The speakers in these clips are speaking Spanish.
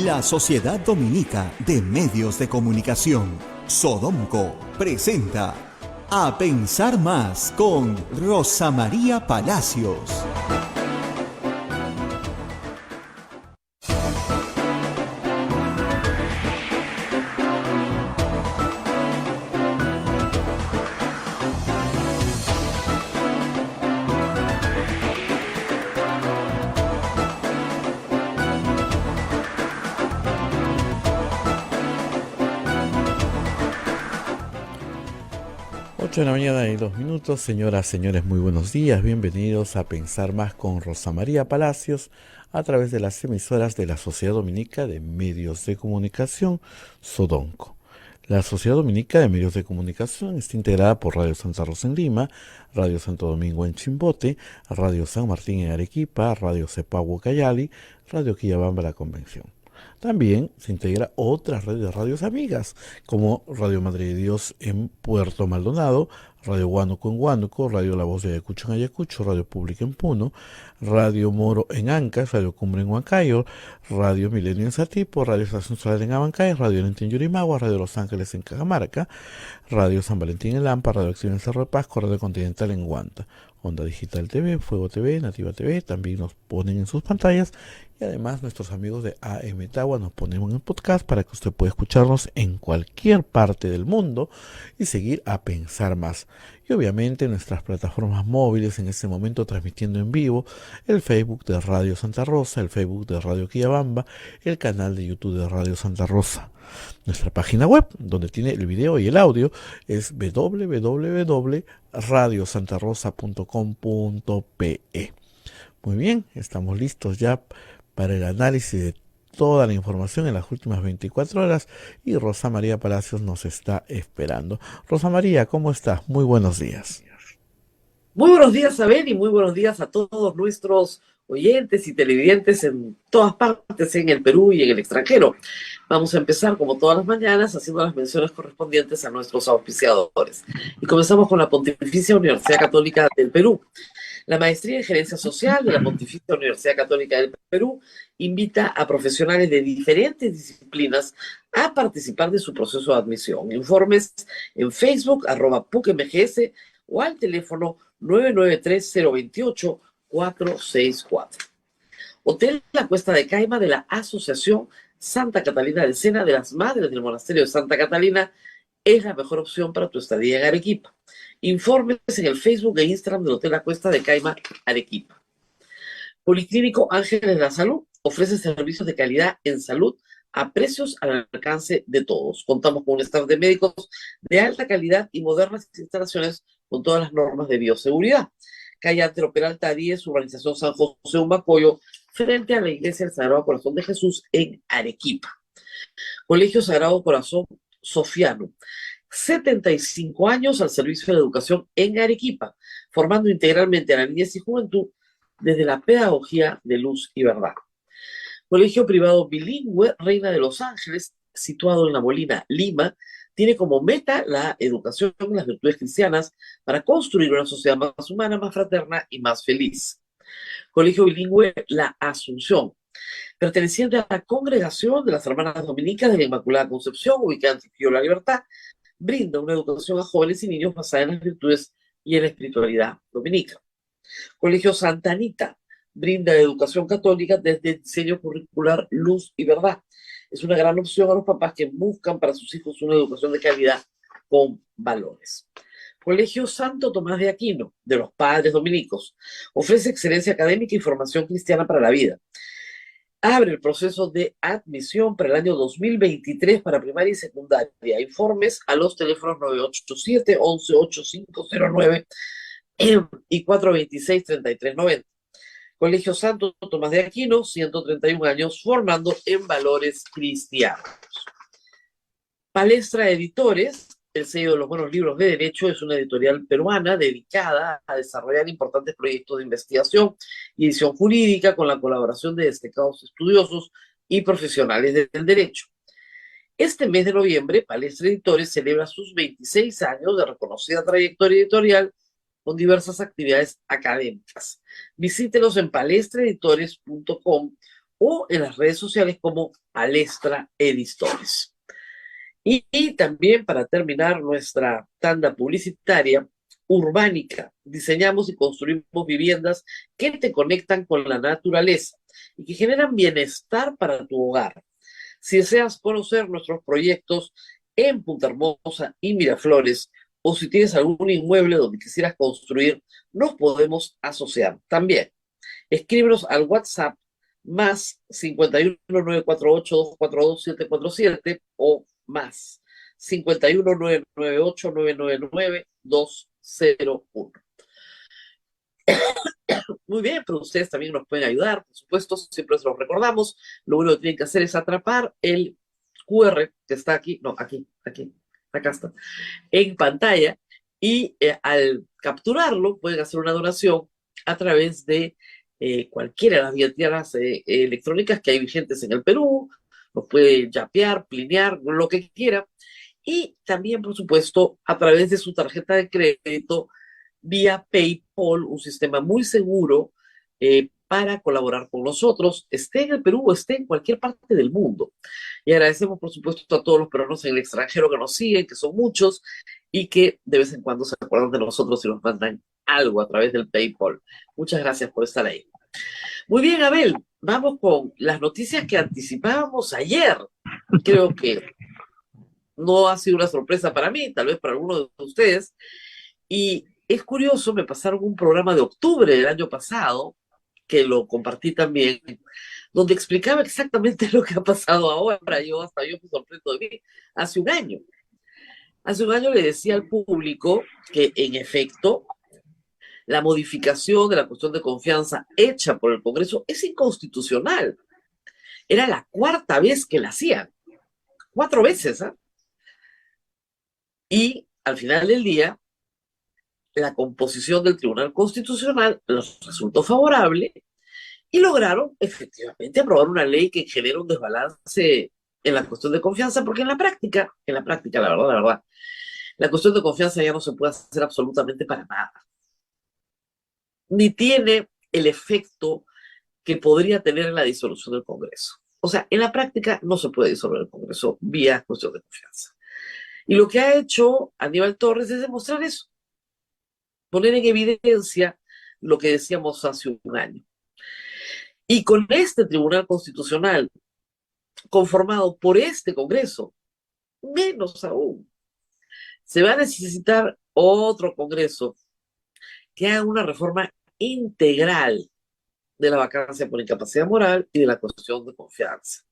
La Sociedad Dominica de Medios de Comunicación, Sodomco, presenta A Pensar Más con Rosa María Palacios. De la mañana y 2 minutos, señoras, señores, muy buenos días, bienvenidos a Pensar Más con Rosa María Palacios a través de las emisoras de la Sociedad Dominica de Medios de Comunicación, Sodonco. La Sociedad Dominica de Medios de Comunicación está integrada por Radio Santa Rosa en Lima, Radio Santo Domingo en Chimbote, Radio San Martín en Arequipa, Radio Cepagua Cayali, Radio Quillabamba La Convención. También se integra otra red de radios amigas, como Radio Madre de Dios en Puerto Maldonado, Radio Huánuco en Huánuco, Radio La Voz de Ayacucho en Ayacucho, Radio Pública en Puno, Radio Moro en Ancash, Radio Cumbre en Huancayo, Radio Milenio en Satipo, Radio Estación Solar en Abancay, Radio Lente en Yurimagua, Radio Los Ángeles en Cajamarca, Radio San Valentín en Lampa, Radio Acción en Cerro de Pasco, Radio Continental en Huanta, Onda Digital TV, Fuego TV, Nativa TV, también nos ponen en sus pantallas. Y además nuestros amigos de AM Tagua nos ponemos en el podcast para que usted pueda escucharnos en cualquier parte del mundo y seguir a pensar más. Y obviamente nuestras plataformas móviles en este momento transmitiendo en vivo, el Facebook de Radio Santa Rosa, el Facebook de Radio Quillabamba, el canal de YouTube de Radio Santa Rosa. Nuestra página web, donde tiene el video y el audio, es www.radiosantarosa.com.pe. Muy bien, estamos listos ya para el análisis de toda la información en las últimas 24 horas y Rosa María Palacios nos está esperando. Rosa María, ¿cómo estás? Muy buenos días. Muy buenos días, Abel, y muy buenos días a todos nuestros oyentes y televidentes en todas partes, en el Perú y en el extranjero. Vamos a empezar, como todas las mañanas, haciendo las menciones correspondientes a nuestros auspiciadores. Y comenzamos con la Pontificia Universidad Católica del Perú. La Maestría en Gerencia Social de la Pontificia Universidad Católica del Perú invita a profesionales de diferentes disciplinas a participar de su proceso de admisión. Informes en Facebook, @PUCMGS, o al teléfono 993-028-464. Hotel La Cuesta de Caima de la Asociación Santa Catalina del Sena de las Madres del Monasterio de Santa Catalina es la mejor opción para tu estadía en Arequipa. Informes en el Facebook e Instagram del Hotel La Cuesta de Caima, Arequipa. Policlínico Ángeles de la Salud ofrece servicios de calidad en salud a precios al alcance de todos. Contamos con un staff de médicos de alta calidad y modernas instalaciones con todas las normas de bioseguridad. Calle Antero Peralta 10, urbanización San José Humbacoyo, frente a la Iglesia del Sagrado Corazón de Jesús en Arequipa. Colegio Sagrado Corazón Sofiano, 75 años al servicio de la educación en Arequipa, formando integralmente a la niñez y juventud desde la pedagogía de luz y verdad. Colegio privado bilingüe Reina de los Ángeles, situado en La Molina, Lima, tiene como meta la educación en las virtudes cristianas para construir una sociedad más humana, más fraterna y más feliz. Colegio bilingüe La Asunción, perteneciente a la Congregación de las Hermanas Dominicas de la Inmaculada Concepción, ubicada en Trujillo La Libertad, brinda una educación a jóvenes y niños basada en las virtudes y en la espiritualidad dominica. Colegio Santa Anita brinda educación católica desde el diseño curricular Luz y Verdad. Es una gran opción a los papás que buscan para sus hijos una educación de calidad con valores. Colegio Santo Tomás de Aquino, de los Padres Dominicos, ofrece excelencia académica y formación cristiana para la vida. Abre el proceso de admisión para el año 2023 para primaria y secundaria. Informes a los teléfonos 987-118509 y 426-3390. Colegio Santo Tomás de Aquino, 131 años formando en valores cristianos. Palestra Editores, el sello de los buenos libros de derecho, es una editorial peruana dedicada a desarrollar importantes proyectos de investigación y edición jurídica con la colaboración de destacados estudiosos y profesionales del derecho. Este mes de noviembre, Palestra Editores celebra sus 26 años de reconocida trayectoria editorial con diversas actividades académicas. Visítenos en palestraeditores.com o en las redes sociales como Palestra Editores. Y también para terminar nuestra tanda publicitaria, Urbánica. Diseñamos y construimos viviendas que te conectan con la naturaleza y que generan bienestar para tu hogar. Si deseas conocer nuestros proyectos en Punta Hermosa y Miraflores, o si tienes algún inmueble donde quisieras construir, nos podemos asociar también. Escríbenos al WhatsApp más 51948242747 o más 51998999201. Muy bien, pero ustedes también nos pueden ayudar, por supuesto, siempre se los recordamos. Lo único que tienen que hacer es atrapar el QR que está aquí, no, acá está, en pantalla, y al capturarlo pueden hacer una donación a través de cualquiera de las billeteras electrónicas que hay vigentes en el Perú. Los puede yapear, plinear, lo que quiera, y también, por supuesto, a través de su tarjeta de crédito vía PayPal, un sistema muy seguro para colaborar con nosotros, esté en el Perú o esté en cualquier parte del mundo. Y agradecemos, por supuesto, a todos los peruanos en el extranjero que nos siguen, que son muchos, y que de vez en cuando se acuerdan de nosotros y nos mandan algo a través del PayPal. Muchas gracias por estar ahí. Muy bien, Abel, vamos con las noticias que anticipábamos ayer. Creo que no ha sido una sorpresa para mí, tal vez para algunos de ustedes. Y es curioso, me pasaron un programa de octubre del año pasado, que lo compartí también, donde explicaba exactamente lo que ha pasado ahora. Hasta yo me sorprendo de mí. Hace un año. Hace un año le decía al público que, en efecto, la modificación de la cuestión de confianza hecha por el Congreso es inconstitucional. Era la cuarta vez que la hacían. 4 veces, ¿eh? Y al final del día, la composición del Tribunal Constitucional les resultó favorable y lograron efectivamente aprobar una ley que genera un desbalance en la cuestión de confianza, porque la verdad, la cuestión de confianza ya no se puede hacer absolutamente para nada. Ni tiene el efecto que podría tener en la disolución del Congreso. O sea, en la práctica no se puede disolver el Congreso vía cuestión de confianza. Y lo que ha hecho Aníbal Torres es demostrar eso, poner en evidencia lo que decíamos hace un año. Y con este Tribunal Constitucional, conformado por este Congreso, menos aún, se va a necesitar otro Congreso que haga una reforma integral de la vacancia por incapacidad moral y de la cuestión de confianza.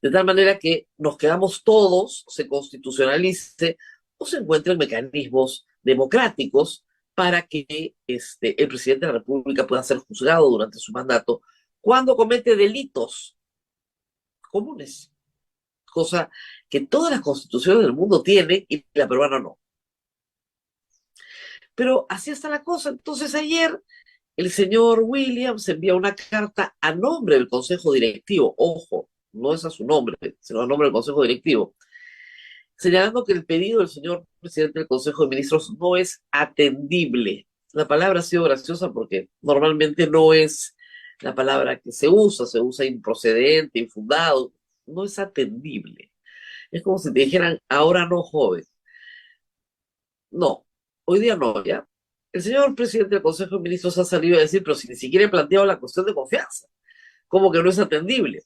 De tal manera que nos quedamos todos, se constitucionalice o se encuentren mecanismos democráticos para que el presidente de la República pueda ser juzgado durante su mandato cuando comete delitos comunes, cosa que todas las constituciones del mundo tienen y la peruana no. Pero así está la cosa. Entonces ayer el señor Williams envía una carta a nombre del Consejo Directivo, ojo, no es a su nombre, sino a nombre del Consejo Directivo, señalando que el pedido del señor presidente del Consejo de Ministros no es atendible. La palabra ha sido graciosa porque normalmente no es la palabra que se usa improcedente, infundado, no es atendible. Es como si te dijeran, ahora no, joven. No, hoy día no, ¿ya? El señor presidente del Consejo de Ministros ha salido a decir, pero si ni siquiera he planteado la cuestión de confianza, como que no es atendible.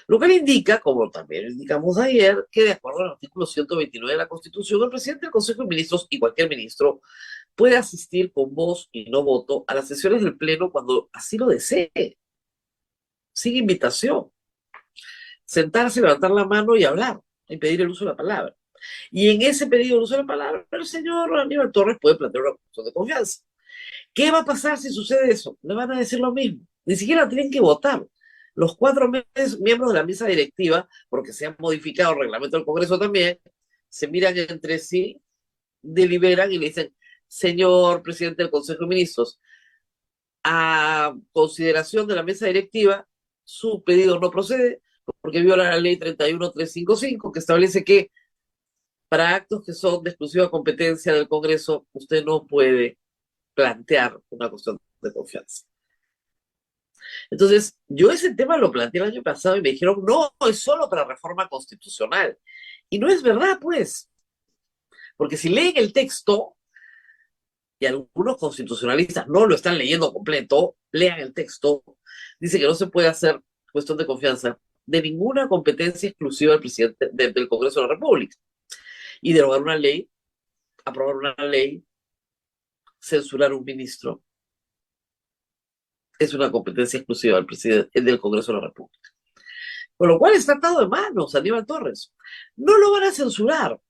Lo que le indica, como también indicamos ayer, que de acuerdo al artículo 129 de la Constitución, el presidente del Consejo de Ministros y cualquier ministro puede asistir con voz y no voto a las sesiones del Pleno cuando así lo desee, sin invitación. Sentarse, levantar la mano y hablar, y pedir el uso de la palabra. Y en ese pedido de uso de la palabra, el señor Aníbal Torres puede plantear una cuestión de confianza. ¿Qué va a pasar si sucede eso? Le van a decir lo mismo. Ni siquiera tienen que votar. Los 4 miembros de la mesa directiva, porque se ha modificado el reglamento del Congreso también, se miran entre sí, deliberan y le dicen, señor presidente del Consejo de Ministros, a consideración de la mesa directiva, su pedido no procede porque viola la ley 31355, que establece que para actos que son de exclusiva competencia del Congreso, usted no puede plantear una cuestión de confianza. Entonces, yo ese tema lo planteé el año pasado y me dijeron, no, es solo para reforma constitucional. Y no es verdad, pues, porque si leen el texto, y algunos constitucionalistas no lo están leyendo completo, lean el texto, dice que no se puede hacer cuestión de confianza de ninguna competencia exclusiva del presidente del Congreso de la República. Y derogar una ley, aprobar una ley, censurar un ministro, es una competencia exclusiva del presidente del Congreso de la República. Con lo cual está atado de manos Aníbal Torres. No lo van a censurar.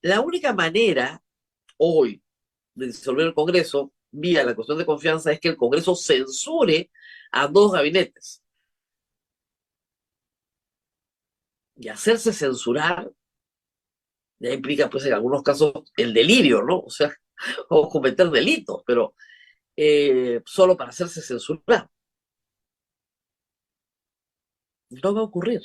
La única manera hoy de disolver el Congreso vía la cuestión de confianza es que el Congreso censure a dos gabinetes. Y hacerse censurar ya implica, pues, en algunos casos el delirio, ¿no? O sea, o cometer delitos, pero solo para hacerse censurar. No va a ocurrir.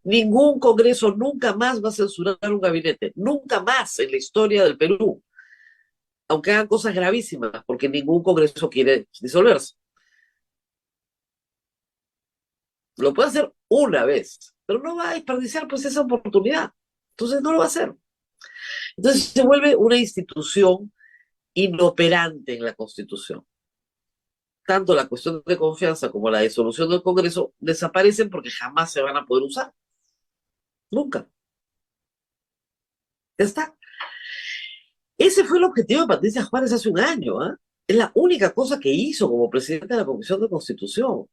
Ningún Congreso nunca más va a censurar un gabinete, nunca más en la historia del Perú, aunque hagan cosas gravísimas, porque ningún Congreso quiere disolverse. Lo puede hacer una vez, pero no va a desperdiciar, pues, esa oportunidad. Entonces no lo va a hacer. Entonces se vuelve una institución inoperante en la Constitución. Tanto la cuestión de confianza como la disolución del Congreso desaparecen porque jamás se van a poder usar. Nunca. Ya está. Ese fue el objetivo de Patricia Juárez hace un año. ¿Eh? Es la única cosa que hizo como presidenta de la Comisión de Constitución.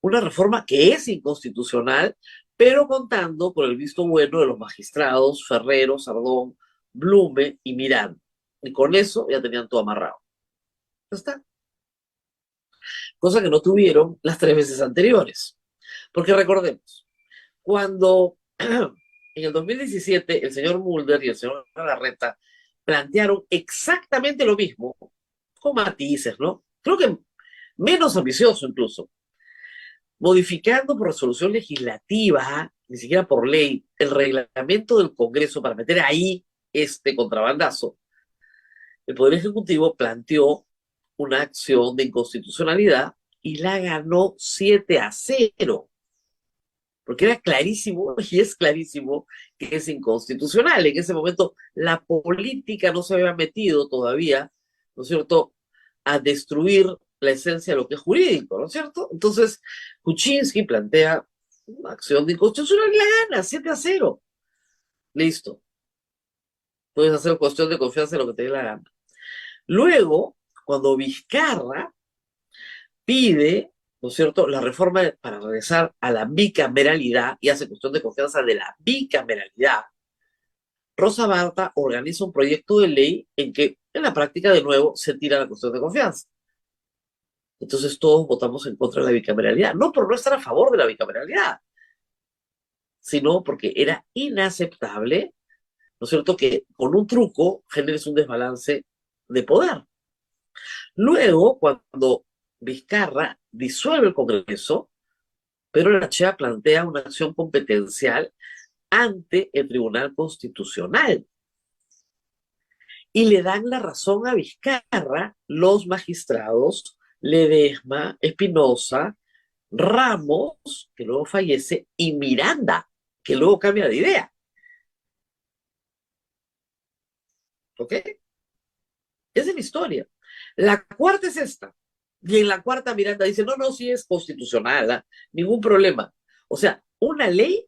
Una reforma que es inconstitucional, pero contando con el visto bueno de los magistrados Ferrero, Sardón, Blume y Miranda. Y con eso ya tenían todo amarrado. Ya está. Cosa que no tuvieron las 3 veces anteriores. Porque recordemos, cuando en el 2017 el señor Mulder y el señor Larreta plantearon exactamente lo mismo, con matices, ¿no? Creo que menos ambicioso incluso, modificando por resolución legislativa, ni siquiera por ley, el reglamento del Congreso para meter ahí este contrabandazo. El Poder Ejecutivo planteó una acción de inconstitucionalidad y la ganó 7-0, porque era clarísimo, y es clarísimo, que es inconstitucional. En ese momento la política no se había metido todavía, ¿no es cierto?, a destruir la esencia de lo que es jurídico, ¿no es cierto? Entonces, Kuczynski plantea una acción de inconstitucionalidad y la gana, 7-0. Listo. Puedes hacer cuestión de confianza en lo que te dé la gana. Luego, cuando Vizcarra pide, ¿no es cierto?, la reforma para regresar a la bicameralidad y hace cuestión de confianza de la bicameralidad, Rosa Barta organiza un proyecto de ley en que, en la práctica, de nuevo, se tira la cuestión de confianza. Entonces todos votamos en contra de la bicameralidad, no por no estar a favor de la bicameralidad, sino porque era inaceptable, ¿no es cierto?, que con un truco generes un desbalance de poder. Luego, cuando Vizcarra disuelve el Congreso, Pedro Lachea plantea una acción competencial ante el Tribunal Constitucional. Y le dan la razón a Vizcarra los magistrados Ledesma, Espinosa, Ramos, que luego fallece, y Miranda, que luego cambia de idea. ¿Ok? Esa es la historia. La cuarta es esta. Y en la cuarta Miranda dice, no, no, sí es constitucional, ¿eh? Ningún problema. O sea, una ley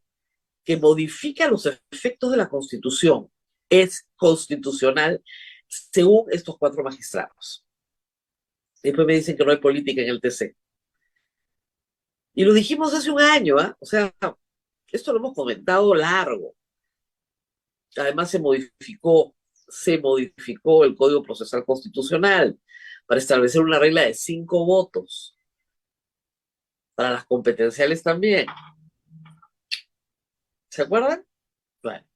que modifica los efectos de la Constitución es constitucional según estos 4 magistrados. Después me dicen que no hay política en el TC. Y lo dijimos hace un año, ¿eh? O sea, esto lo hemos comentado largo. Además se modificó el Código Procesal Constitucional para establecer una regla de 5 votos. Para las competenciales también. ¿Se acuerdan? Bueno.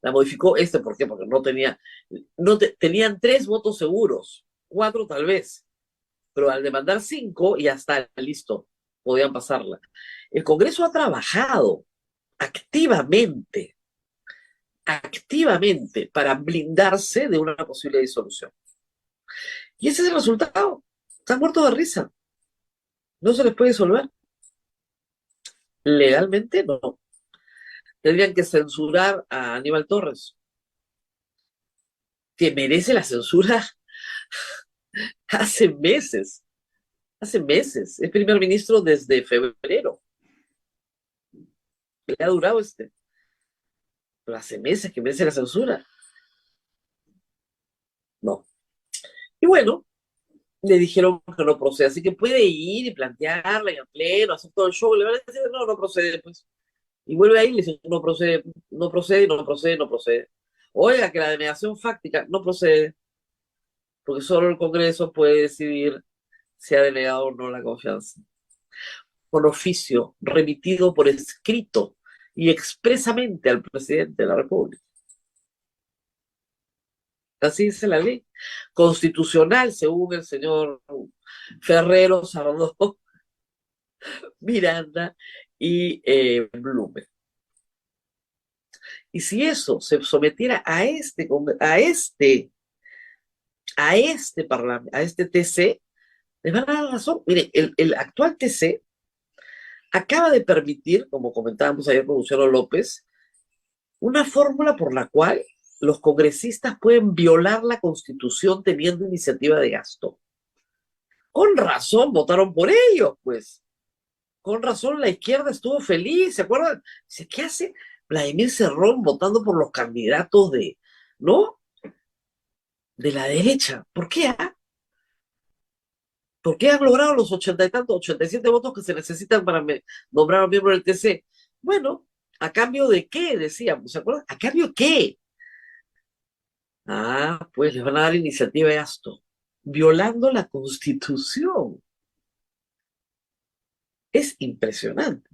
La modificó ¿por qué? Porque tenían 3 votos seguros, 4 tal vez, pero al demandar 5 ya está, listo, podían pasarla. El Congreso ha trabajado activamente para blindarse de una posible disolución. Y ese es el resultado. Están muertos de risa. No se les puede disolver. Legalmente no. Tendrían que censurar a Aníbal Torres, que merece la censura hace meses. Hace meses. Es primer ministro desde febrero. Le ha durado pero hace meses que merece la censura. No. Y bueno, le dijeron que no procede, así que puede ir y plantearla en el pleno, hacer todo el show, le van a decir, no, no procede, pues. Y vuelve ahí y le dice, no procede, no procede, no procede, no procede. Oiga, que la denegación fáctica no procede, porque solo el Congreso puede decidir si ha denegado o no la confianza. Con oficio remitido por escrito y expresamente al presidente de la República. Así dice la ley. Constitucional, según el señor Ferrero, Sardó, Miranda y Blumen. Y si eso se sometiera a este parlamento, a este TC, les van a dar razón. Miren, el actual TC acaba de permitir, como comentábamos ayer con Luciano López, una fórmula por la cual los congresistas pueden violar la Constitución teniendo iniciativa de gasto. Con razón votaron por ellos, pues. Con razón la izquierda estuvo feliz, ¿se acuerdan? Dice, ¿qué hace Vladimir Cerrón votando por los candidatos ¿no? De la derecha? ¿Por qué? ¿Por qué han logrado los 80 y tantos, 87 votos que se necesitan para nombrar a un miembro del TC? Bueno, ¿a cambio de qué? Decíamos, ¿se acuerdan? ¿A cambio de qué? Pues les van a dar iniciativa de gasto, violando la Constitución. Es impresionante.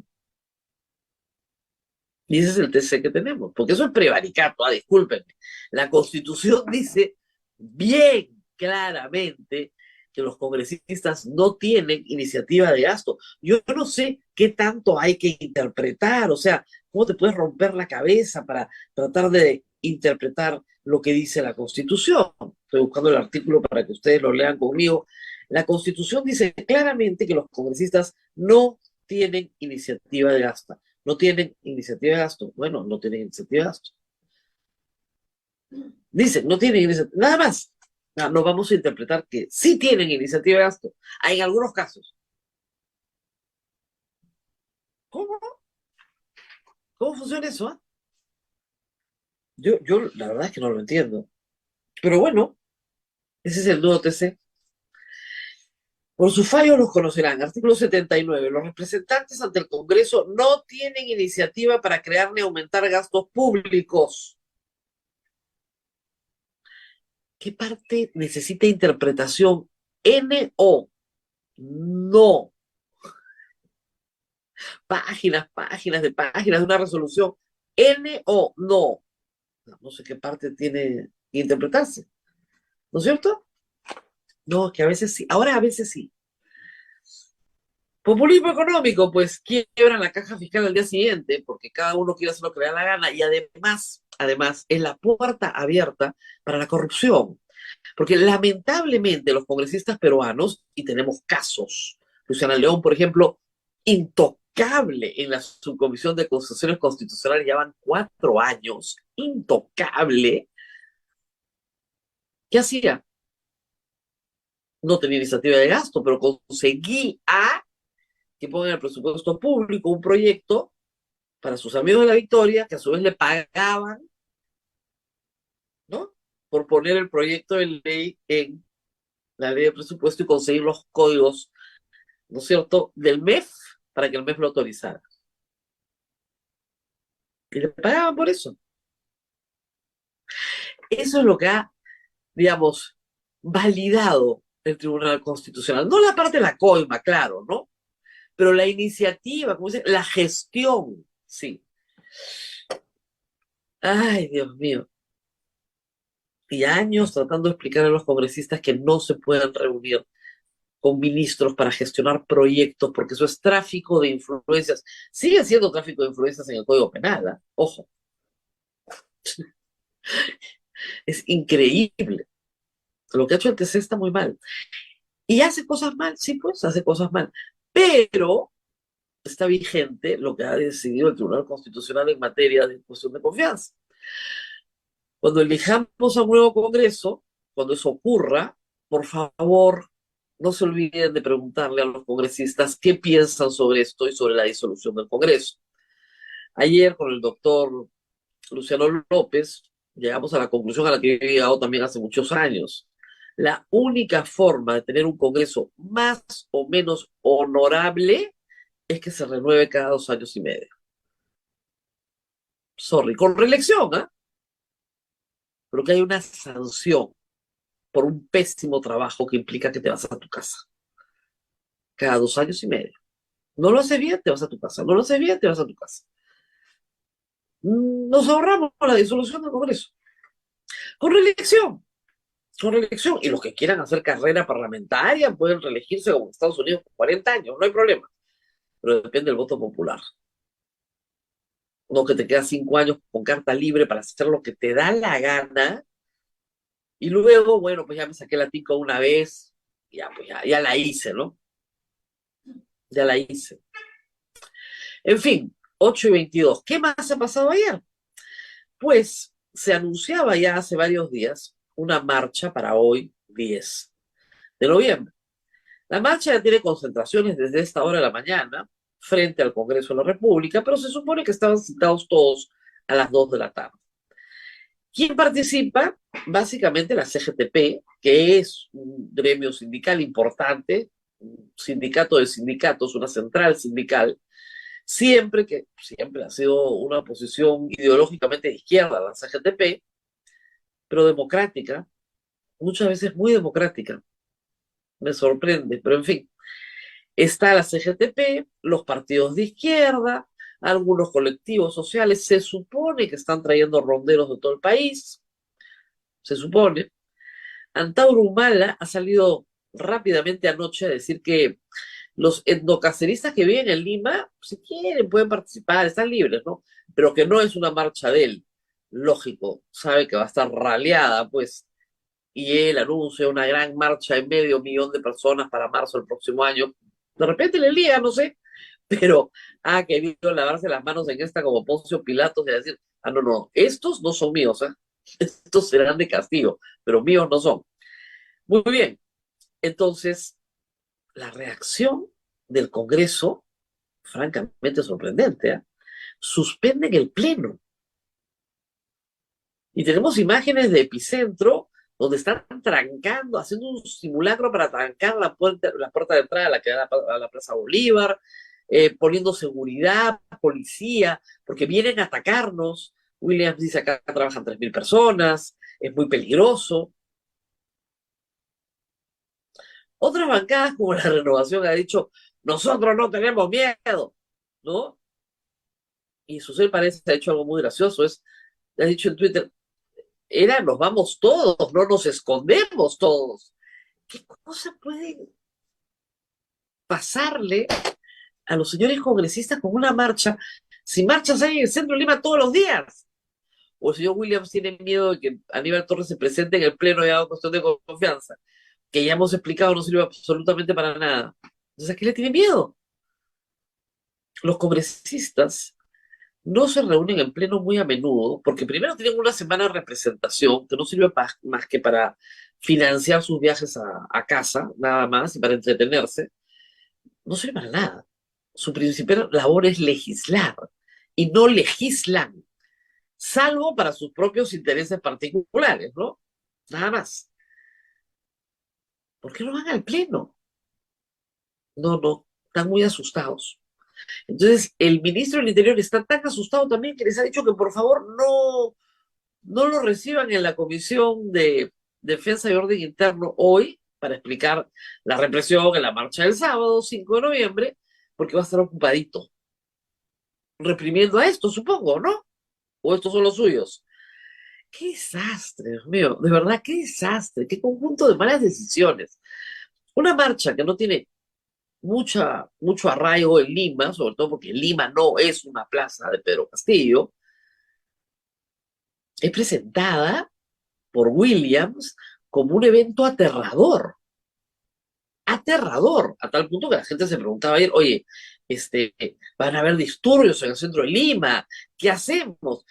Y ese es el TC que tenemos, porque eso es prevaricato, discúlpenme. La Constitución dice bien claramente que los congresistas no tienen iniciativa de gasto. Yo no sé qué tanto hay que interpretar, o sea, cómo te puedes romper la cabeza para tratar de interpretar lo que dice la Constitución. Estoy buscando el artículo para que ustedes lo lean conmigo. La Constitución dice claramente que los congresistas no tienen iniciativa de gasto. No tienen iniciativa de gasto. Bueno, no tienen iniciativa de gasto. Dicen, no tienen iniciativa. Nada más. No vamos a interpretar que sí tienen iniciativa de gasto. En algunos casos. ¿Cómo? ¿Cómo funciona eso? Yo la verdad es que no lo entiendo. Pero bueno, ese es el nuevo TC. Por sus fallos los conocerán. Artículo 79. Los representantes ante el Congreso no tienen iniciativa para crear ni aumentar gastos públicos. ¿Qué parte necesita interpretación? NO. No. Páginas de páginas de una resolución. NO. No. No sé qué parte tiene que interpretarse. ¿No es cierto? No, que a veces sí. Ahora a veces sí. Populismo económico, pues quiebran la caja fiscal al día siguiente porque cada uno quiere hacer lo que le da la gana y además es la puerta abierta para la corrupción. Porque lamentablemente los congresistas peruanos, y tenemos casos, Luciana León, por ejemplo, intocable en la subcomisión de constituciones constitucionales, llevan 4 años, intocable. ¿Qué hacía? No tenía iniciativa de gasto, pero conseguía que pongan en el presupuesto público un proyecto para sus amigos de la Victoria, que a su vez le pagaban, ¿no? Por poner el proyecto de ley en la ley de presupuesto y conseguir los códigos, ¿no es cierto?, del MEF para que el MEF lo autorizara. Y le pagaban por eso. Eso es lo que ha, digamos, validado el Tribunal Constitucional. No la parte de la coima, claro, ¿no? Pero la iniciativa, como dice, la gestión, sí. Ay, Dios mío. Y años tratando de explicar a los congresistas que no se pueden reunir con ministros para gestionar proyectos, porque eso es tráfico de influencias. Sigue siendo tráfico de influencias en el Código Penal, ¿eh? Ojo. Es increíble. Lo que ha hecho el TC está muy mal. ¿Y hace cosas mal? Sí, pues, hace cosas mal. Pero está vigente lo que ha decidido el Tribunal Constitucional en materia de cuestión de confianza. Cuando elijamos a un nuevo Congreso, cuando eso ocurra, por favor, no se olviden de preguntarle a los congresistas qué piensan sobre esto y sobre la disolución del Congreso. Ayer, con el doctor Luciano López, llegamos a la conclusión a la que he llegado también hace muchos años. La única forma de tener un Congreso más o menos honorable es que se renueve cada 2 años y medio. Sorry, con reelección, ¿ah? Pero que hay una sanción por un pésimo trabajo que implica que te vas a tu casa. Cada 2 años y medio. No lo haces bien, te vas a tu casa. No lo haces bien, te vas a tu casa. Nos ahorramos la disolución del Congreso. Con reelección. Con reelección. Y los que quieran hacer carrera parlamentaria pueden reelegirse como en Estados Unidos por 40 años. No hay problema. Pero depende del voto popular. No que te quedas 5 años con carta libre para hacer lo que te da la gana. Y luego, bueno, pues ya me saqué la tica una vez. Ya, pues ya la hice, ¿no? Ya la hice. En fin, 8:22. ¿Qué más ha pasado ayer? Pues se anunciaba ya hace varios días una marcha para hoy, 10 de noviembre. La marcha ya tiene concentraciones desde esta hora de la mañana frente al Congreso de la República, pero se supone que estaban citados todos a las 2 de la tarde. ¿Quién participa? Básicamente la CGTP, que es un gremio sindical importante, un sindicato de sindicatos, una central sindical, siempre ha sido una oposición ideológicamente de izquierda, la CGTP, pero democrática, muchas veces muy democrática. Me sorprende, pero en fin. Está la CGTP, los partidos de izquierda, algunos colectivos sociales, se supone que están trayendo ronderos de todo el país, se supone. Antauro Humala ha salido rápidamente anoche a decir que los etnocaceristas que viven en Lima, si quieren, pueden participar, están libres, ¿no? Pero que no es una marcha de él. Lógico, sabe que va a estar raleada, pues, y él anuncia una gran marcha de 500,000 de personas para marzo del próximo año. De repente le lía, no sé, pero ha querido lavarse las manos en esta como Poncio Pilatos y decir, no, estos no son míos, ¿eh? Estos serán de castigo, pero míos no son. Muy bien, entonces, la reacción del Congreso, francamente sorprendente, ¿eh? Suspenden el pleno. Y tenemos imágenes de Epicentro donde están trancando, haciendo un simulacro para trancar la puerta de entrada a la que da a la Plaza Bolívar, poniendo seguridad, policía, porque vienen a atacarnos. Williams dice acá trabajan 3.000 personas, es muy peligroso. Otras bancadas como la Renovación ha dicho, nosotros no tenemos miedo, ¿no? Y Susel parece ha hecho algo muy gracioso, ha dicho en Twitter, nos vamos todos, no nos escondemos todos. ¿Qué cosa puede pasarle a los señores congresistas con una marcha si marchas hay en el centro de Lima todos los días? O el señor Williams tiene miedo de que Aníbal Torres se presente en el pleno y haga cuestión de confianza, que ya hemos explicado no sirve absolutamente para nada. Entonces, ¿a qué le tiene miedo? Los congresistas no se reúnen en pleno muy a menudo, porque primero tienen una semana de representación que no sirve más que para financiar sus viajes a casa, nada más, y para entretenerse. No sirve para nada. Su principal labor es legislar, y no legislan, salvo para sus propios intereses particulares, ¿no? Nada más. ¿Por qué no van al pleno? No, están muy asustados. Entonces, el ministro del Interior está tan asustado también que les ha dicho que por favor no lo reciban en la Comisión de Defensa y Orden Interno hoy para explicar la represión en la marcha del sábado 5 de noviembre, porque va a estar ocupadito reprimiendo a esto, supongo, ¿no? O estos son los suyos. Qué desastre, Dios mío, de verdad, qué desastre, qué conjunto de malas decisiones. Una marcha que no tiene mucho arraigo en Lima, sobre todo porque Lima no es una plaza de Pedro Castillo, es presentada por Williams como un evento aterrador. aterrador, a tal punto que la gente se preguntaba ayer, oye, van a haber disturbios en el centro de Lima, ¿qué hacemos?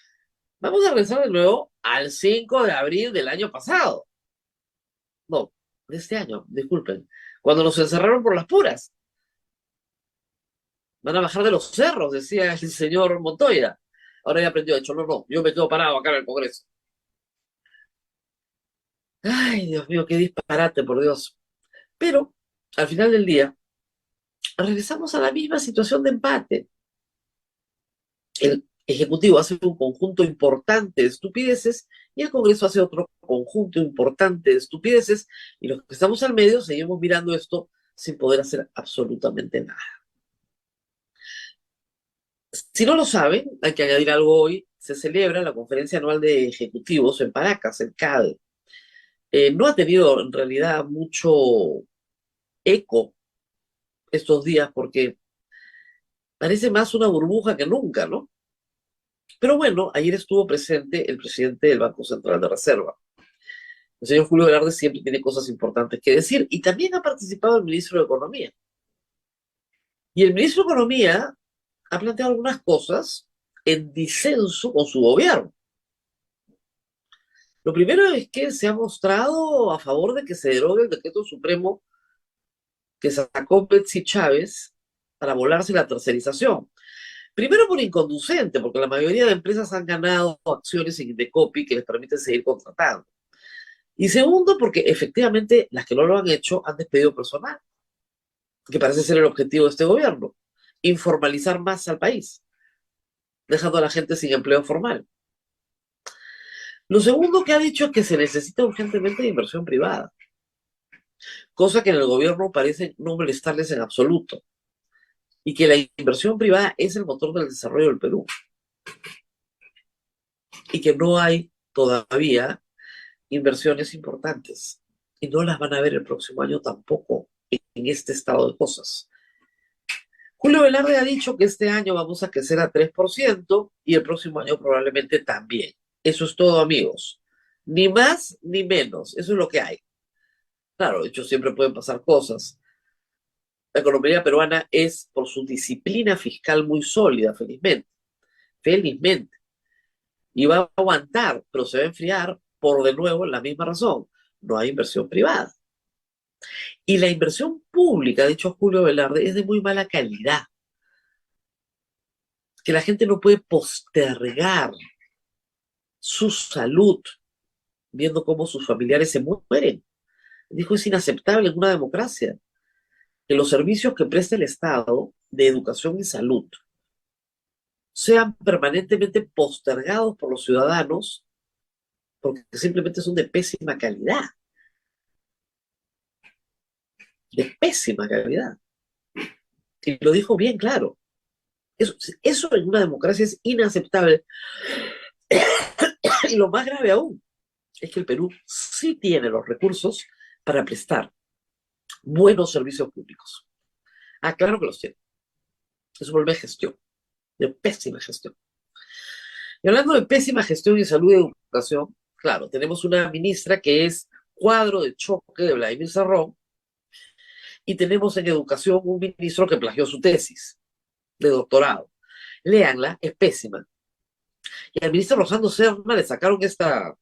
Vamos a regresar de nuevo al 5 de abril del año pasado. No, de este año, disculpen. Cuando nos encerraron por las puras. Van a bajar de los cerros, decía el señor Montoya. Ahora ya aprendió, de hecho, no, yo me quedo parado acá en el Congreso. Ay, Dios mío, qué disparate, por Dios. Pero, al final del día, regresamos a la misma situación de empate. El Ejecutivo hace un conjunto importante de estupideces y el Congreso hace otro conjunto importante de estupideces y los que estamos al medio seguimos mirando esto sin poder hacer absolutamente nada. Si no lo saben, hay que añadir algo hoy. Se celebra la conferencia anual de ejecutivos en Paracas, en CADE. No ha tenido en realidad mucho eco estos días porque parece más una burbuja que nunca, ¿no? Pero bueno, ayer estuvo presente el presidente del Banco Central de Reserva. El señor Julio Velarde siempre tiene cosas importantes que decir y también ha participado el ministro de Economía. Y el ministro de Economía ha planteado algunas cosas en disenso con su gobierno. Lo primero es que se ha mostrado a favor de que se derogue el decreto supremo que sacó Betsy Chávez para volarse la tercerización. Primero por inconducente, porque la mayoría de empresas han ganado acciones en Indecopi que les permiten seguir contratando. Y segundo, porque efectivamente las que no lo han hecho han despedido personal, que parece ser el objetivo de este gobierno, informalizar más al país, dejando a la gente sin empleo formal. Lo segundo que ha dicho es que se necesita urgentemente de inversión privada, cosa que en el gobierno parece no molestarles en absoluto, y que la inversión privada es el motor del desarrollo del Perú, y que no hay todavía inversiones importantes, y no las van a ver el próximo año tampoco en este estado de cosas. Julio Velarde ha dicho que este año vamos a crecer a 3% y el próximo año probablemente también. Eso es todo, amigos. Ni más ni menos. Eso es lo que hay. Claro, de hecho siempre pueden pasar cosas. La economía peruana es por su disciplina fiscal muy sólida, felizmente. Felizmente. Y va a aguantar, pero se va a enfriar por de nuevo la misma razón. No hay inversión privada. Y la inversión pública, ha dicho Julio Velarde, es de muy mala calidad. Que la gente no puede postergar su salud viendo cómo sus familiares se mueren. Dijo, es inaceptable en una democracia que los servicios que presta el Estado de educación y salud sean permanentemente postergados por los ciudadanos porque simplemente son de pésima calidad. De pésima calidad. Y lo dijo bien claro. Eso en una democracia es inaceptable. Y lo más grave aún es que el Perú sí tiene los recursos para prestar buenos servicios públicos. Ah, claro que los tiene. Es un problema de gestión, de pésima gestión. Y hablando de pésima gestión en salud y educación, claro, tenemos una ministra que es cuadro de choque de Vladimir Cerrón y tenemos en educación un ministro que plagió su tesis de doctorado. Léanla, es pésima. Y al ministro Rosando Serna le sacaron esta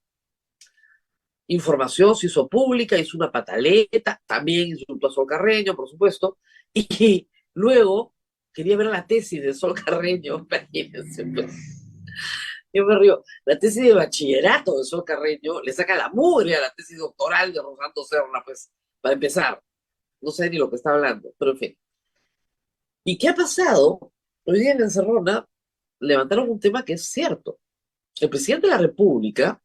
información, se hizo pública, hizo una pataleta, también insultó a Sol Carreño, por supuesto, y luego quería ver la tesis de Sol Carreño, imagínense, pues. Yo me río, la tesis de bachillerato de Sol Carreño le saca la mugre a la tesis doctoral de Rosando Serna, pues, para empezar. No sé ni lo que está hablando, pero en fin. ¿Y qué ha pasado? Hoy día en Encerrona levantaron un tema que es cierto. El presidente de la República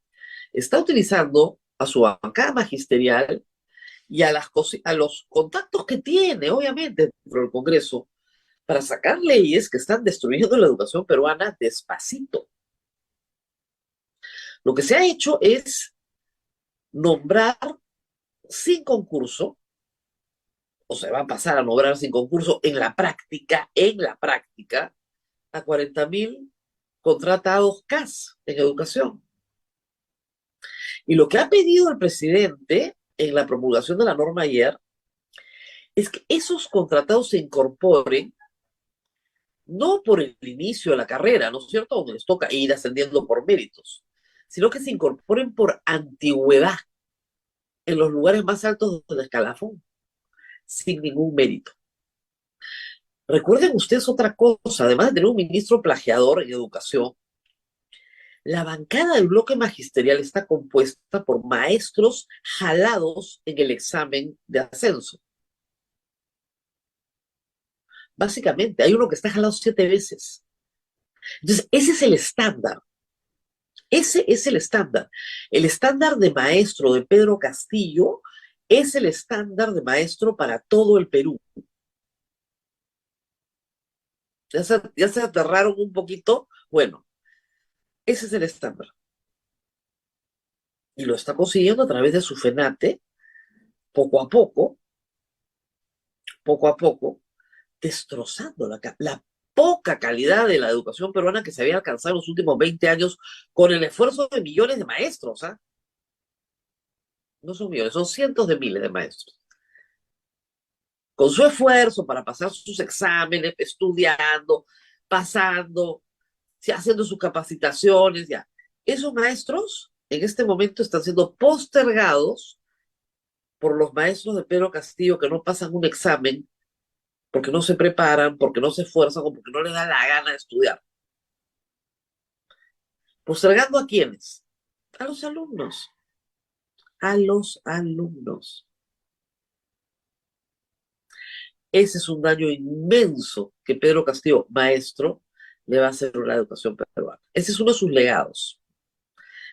está utilizando a su bancada magisterial y a los contactos que tiene, obviamente, dentro del Congreso, para sacar leyes que están destruyendo la educación peruana despacito. Lo que se ha hecho es nombrar sin concurso, o se va a pasar a nombrar sin concurso en la práctica, a 40.000 contratados CAS en educación. Y lo que ha pedido el presidente en la promulgación de la norma ayer es que esos contratados se incorporen no por el inicio de la carrera, ¿no es cierto?, donde les toca ir ascendiendo por méritos, sino que se incorporen por antigüedad en los lugares más altos del escalafón, sin ningún mérito. Recuerden ustedes otra cosa, además de tener un ministro plagiador en educación, la bancada del bloque magisterial está compuesta por maestros jalados en el examen de ascenso. Básicamente, hay uno que está jalado 7 veces. Entonces, ese es el estándar. Ese es el estándar. El estándar de maestro de Pedro Castillo es el estándar de maestro para todo el Perú. Ya se aterraron un poquito. Bueno, ese es el estándar. Y lo está consiguiendo a través de su FENATE, poco a poco, destrozando la poca calidad de la educación peruana que se había alcanzado en los últimos 20 años con el esfuerzo de millones de maestros. ¿Ah? No son millones, son cientos de miles de maestros. Con su esfuerzo para pasar sus exámenes, estudiando, pasando, haciendo sus capacitaciones, ya. Esos maestros en este momento están siendo postergados por los maestros de Pedro Castillo que no pasan un examen porque no se preparan, porque no se esfuerzan o porque no les da la gana de estudiar. ¿Postergando a quiénes? A los alumnos. A los alumnos. Ese es un daño inmenso que Pedro Castillo, maestro, le va a hacer a la educación peruana. Ese es uno de sus legados.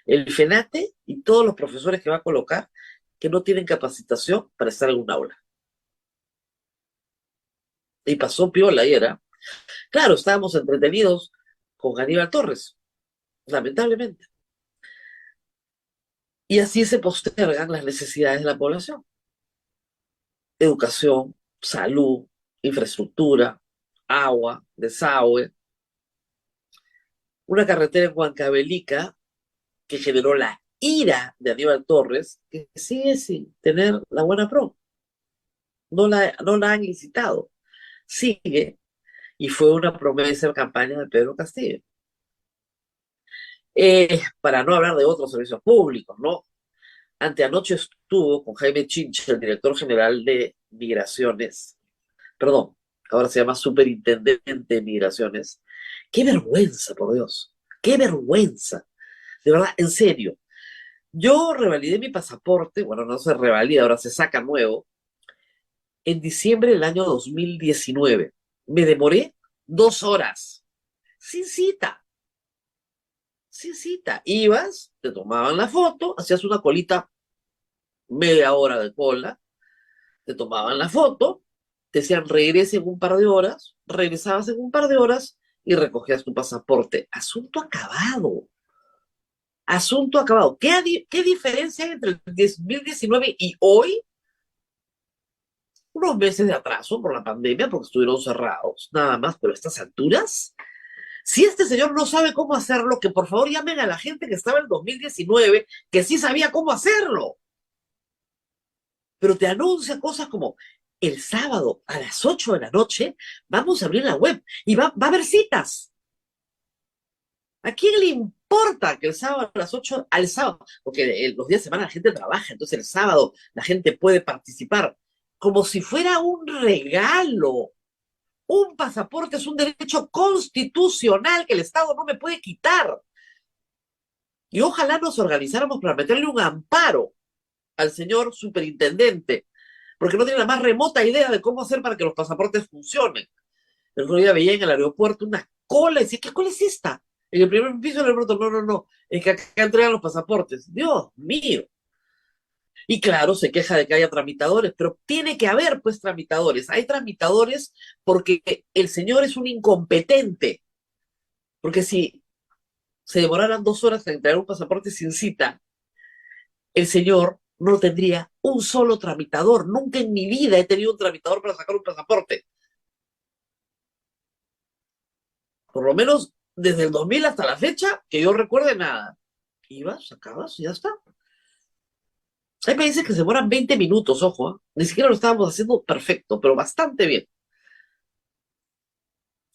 El FENATE y todos los profesores que va a colocar que no tienen capacitación para estar en un aula. Y pasó piola ayer, ¿eh? Claro, estábamos entretenidos con Aníbal Torres, lamentablemente. Y así se postergan las necesidades de la población. Educación, salud, infraestructura, agua, desagüe. Una carretera en Huancavelica que generó la ira de Aníbal Torres, que sigue sin tener la buena pro. No la han licitado. Sigue, y fue una promesa de campaña de Pedro Castillo. Para no hablar de otros servicios públicos, ¿no? Anteanoche estuvo con Jaime Chincha, el director general de Migraciones, perdón, ahora se llama Superintendente de Migraciones. Qué vergüenza, por Dios, qué vergüenza. De verdad, en serio. Yo revalidé mi pasaporte, bueno, no se revalida, ahora se saca nuevo, en diciembre del año 2019. Me demoré 2 horas, sin cita, sin cita. Ibas, te tomaban la foto, hacías una colita, media hora de cola, te tomaban la foto, te decían regrese en un par de horas, regresabas en un par de horas y recogías tu pasaporte. Asunto acabado. Asunto acabado. ¿Qué diferencia hay entre el 2019 y hoy? Unos meses de atraso por la pandemia, porque estuvieron cerrados, nada más, pero a estas alturas, si este señor no sabe cómo hacerlo, que por favor llamen a la gente que estaba en el 2019, que sí sabía cómo hacerlo. Pero te anuncia cosas como, el sábado a las 8 de la noche vamos a abrir la web y va a haber citas. ¿A quién le importa que el sábado a las 8, al sábado, porque los días de semana la gente trabaja, entonces el sábado la gente puede participar, como si fuera un regalo? Un pasaporte es un derecho constitucional que el Estado no me puede quitar. Y ojalá nos organizáramos para meterle un amparo al señor superintendente, porque no tiene la más remota idea de cómo hacer para que los pasaportes funcionen. El otro día veía en el aeropuerto una cola y decía, ¿qué cola es esta? En el primer piso del aeropuerto, no, es que acá entregan los pasaportes. Dios mío. Y claro, se queja de que haya tramitadores, pero tiene que haber pues tramitadores. Hay tramitadores porque el señor es un incompetente. Porque si se demoraran 2 horas en traer un pasaporte sin cita, el señor no tendría un solo tramitador. Nunca en mi vida he tenido un tramitador para sacar un pasaporte. Por lo menos desde el 2000 hasta la fecha, que yo recuerde nada. Ibas, sacabas y ya está. Hay países que se demoran 20 minutos, ojo, ¿ah? Ni siquiera lo estábamos haciendo perfecto, pero bastante bien.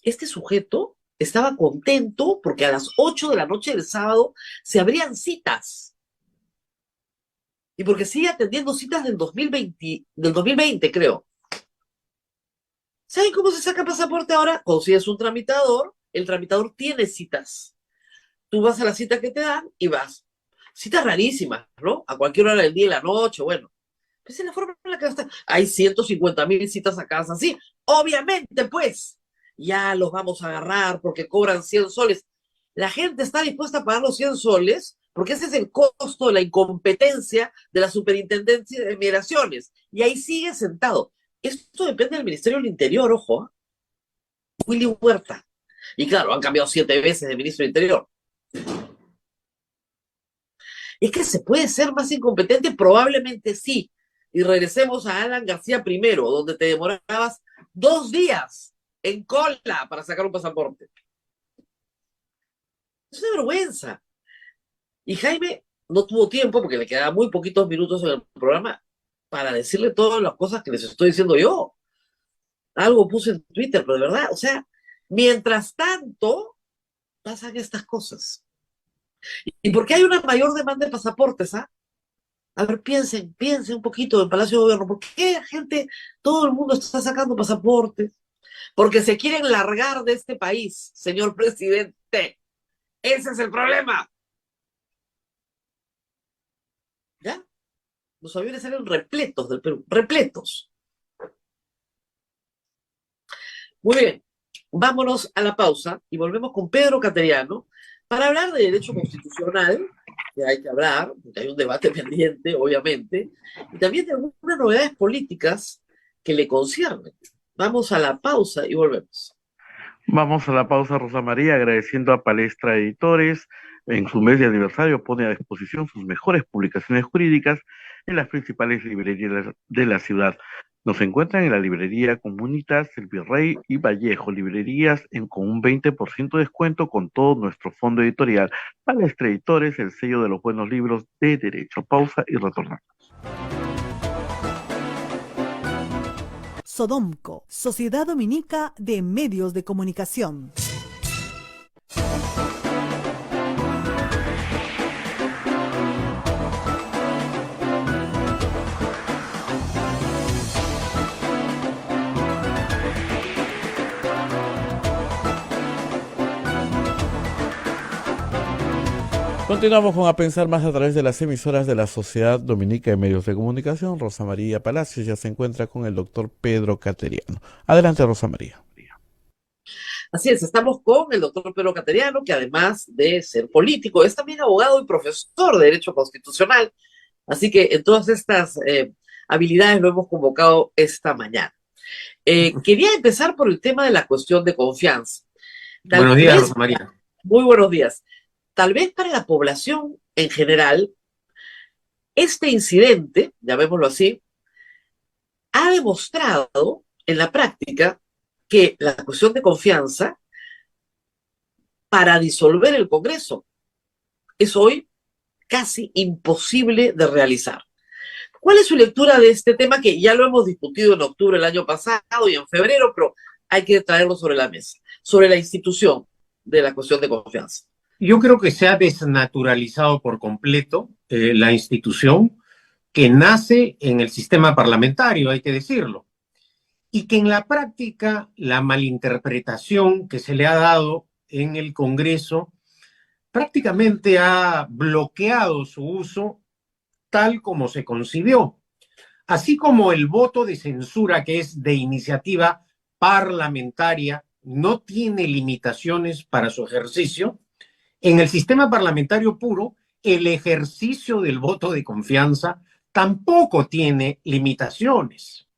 Este sujeto estaba contento porque a las 8 de la noche del sábado se abrían citas. Y porque sigue atendiendo citas del 2020, creo. ¿Saben cómo se saca pasaporte ahora? Consigues un tramitador, el tramitador tiene citas. Tú vas a la cita que te dan y vas. Citas rarísimas, ¿no? A cualquier hora del día y la noche, bueno. Pues es la forma en la que está. Hay 150.000 citas sacadas así. Obviamente, pues, ya los vamos a agarrar porque cobran 100 soles. La gente está dispuesta a pagar los 100 soles porque ese es el costo de la incompetencia de la superintendencia de migraciones. Y ahí sigue sentado. Esto depende del Ministerio del Interior, ojo, ¿eh? Willy Huerta. Y claro, han cambiado 7 veces de ministro del Interior. ¿Es que se puede ser más incompetente? Probablemente sí. Y regresemos a Alan García primero, donde te demorabas 2 días en cola para sacar un pasaporte. Es una vergüenza. Y Jaime no tuvo tiempo, porque le quedaban muy poquitos minutos en el programa, para decirle todas las cosas que les estoy diciendo yo. Algo puse en Twitter, pero de verdad, o sea, mientras tanto, pasan estas cosas. ¿Y por qué hay una mayor demanda de pasaportes? ¿Ah? A ver, piensen un poquito en Palacio de Gobierno. ¿Por qué la gente, todo el mundo está sacando pasaportes? Porque se quieren largar de este país, señor presidente. Ese es el problema. ¿Ya? Los aviones salen repletos del Perú, repletos. Muy bien, vámonos a la pausa y volvemos con Pedro Cateriano para hablar de derecho constitucional, que hay que hablar, porque hay un debate pendiente, obviamente, y también de algunas novedades políticas que le conciernen. Vamos a la pausa y volvemos. Vamos a la pausa, Rosa María, agradeciendo a Palestra Editores. En su mes de aniversario pone a disposición sus mejores publicaciones jurídicas en las principales librerías de la ciudad. Nos encuentran en la librería Comunitas, El Virrey y Vallejo, librerías con un 20% de descuento con todo nuestro fondo editorial. Palestra Editores, el sello de los buenos libros de derecho. Pausa y retornamos. Sodomco, Sociedad Dominica de Medios de Comunicación. Continuamos con A Pensar Más a través de las emisoras de la Sociedad Dominica de Medios de Comunicación. Rosa María Palacios ya se encuentra con el doctor Pedro Cateriano. Adelante, Rosa María. Así es, estamos con el doctor Pedro Cateriano, que además de ser político, es también abogado y profesor de Derecho Constitucional. Así que en todas estas habilidades lo hemos convocado esta mañana. Quería empezar por el tema de la cuestión de confianza. Buenos días, Rosa María. Muy buenos días. Tal vez para la población en general, este incidente, llamémoslo así, ha demostrado en la práctica que la cuestión de confianza para disolver el Congreso es hoy casi imposible de realizar. ¿Cuál es su lectura de este tema que ya lo hemos discutido en octubre del año pasado y en febrero, pero hay que traerlo sobre la mesa, sobre la institución de la cuestión de confianza? Yo creo que se ha desnaturalizado por completo la institución que nace en el sistema parlamentario, hay que decirlo, y que en la práctica la malinterpretación que se le ha dado en el Congreso prácticamente ha bloqueado su uso tal como se concibió, así como el voto de censura, que es de iniciativa parlamentaria, no tiene limitaciones para su ejercicio. En el sistema parlamentario puro, el ejercicio del voto de confianza tampoco tiene limitaciones.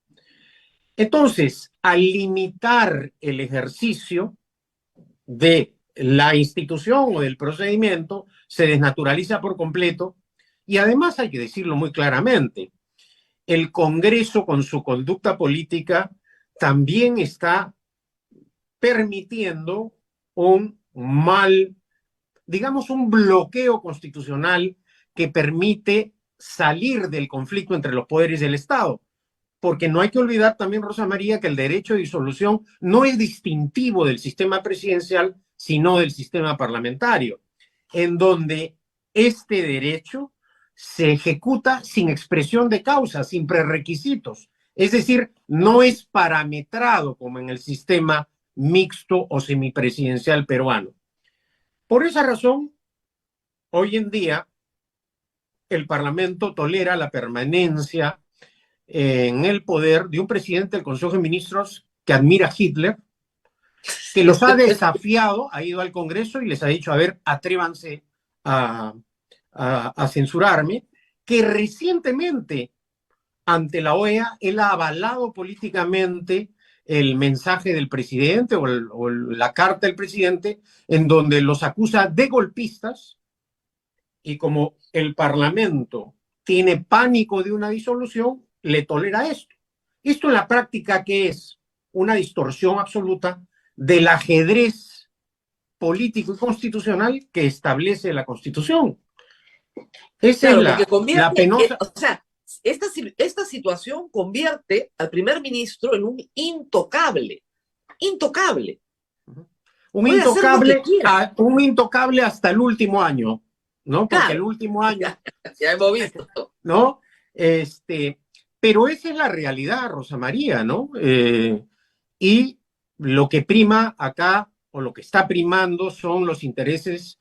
Entonces, al limitar el ejercicio de la institución o del procedimiento, se desnaturaliza por completo y además hay que decirlo muy claramente, el Congreso con su conducta política también está permitiendo un mal, digamos, un bloqueo constitucional que permite salir del conflicto entre los poderes del Estado. Porque no hay que olvidar también, Rosa María, que el derecho de disolución no es distintivo del sistema presidencial, sino del sistema parlamentario, en donde este derecho se ejecuta sin expresión de causa, sin prerequisitos. Es decir, no es parametrado como en el sistema mixto o semipresidencial peruano. Por esa razón, hoy en día, el Parlamento tolera la permanencia en el poder de un presidente del Consejo de Ministros que admira a Hitler, que los ha desafiado, ha ido al Congreso y les ha dicho, a ver, atrévanse a censurarme, que recientemente ante la OEA él ha avalado políticamente el mensaje del presidente o la carta del presidente en donde los acusa de golpistas, y como el Parlamento tiene pánico de una disolución, le tolera esto. Esto en la práctica, ¿qué es? Una distorsión absoluta del ajedrez político y constitucional que establece la Constitución. Esa Claro, es porque la convierte, penosa... o sea, esta situación convierte al primer ministro en un intocable. Intocable. Puede hacer lo que quiera. Un intocable hasta el último año, ¿no? Porque Claro, el último año... ya hemos visto. ¿No? Pero esa es la realidad, Rosa María, ¿no? Y lo que prima acá, o lo que está primando, son los intereses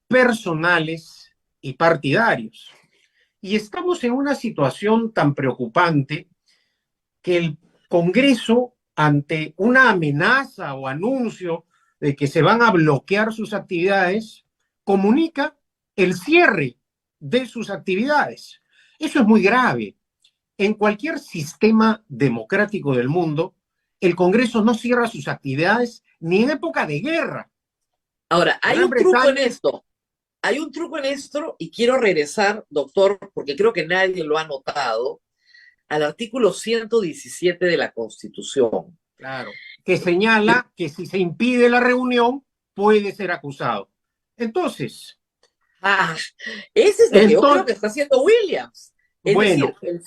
personales y partidarios. Y estamos en una situación tan preocupante que el Congreso, ante una amenaza o anuncio de que se van a bloquear sus actividades, comunica el cierre de sus actividades. Eso es muy grave. En cualquier sistema democrático del mundo, el Congreso no cierra sus actividades ni en época de guerra. Ahora, hay Gran un truco en Bretaña... esto. Hay un truco en esto y quiero regresar, doctor, porque creo que nadie lo ha notado, al artículo 117 de la Constitución. Claro, que señala que si se impide la reunión, puede ser acusado. Entonces... Ese es lo que yo creo que está haciendo Williams. Es bueno, decir,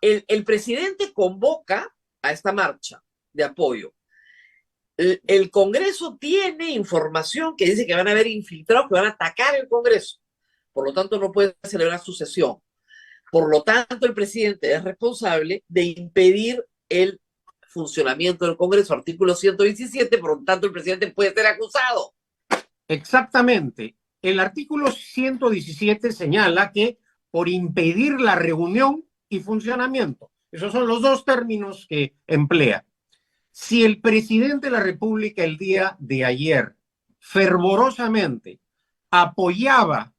el presidente convoca a esta marcha de apoyo. El Congreso tiene información que dice que van a haber infiltrados que van a atacar el Congreso. Por lo tanto, no puede celebrar su sesión. Por lo tanto, el presidente es responsable de impedir el funcionamiento del Congreso. Artículo 117, por lo tanto, el presidente puede ser acusado. Exactamente. El artículo 117 señala que por impedir la reunión y funcionamiento. Esos son los dos términos que emplea. Si el presidente de la República el día de ayer fervorosamente apoyaba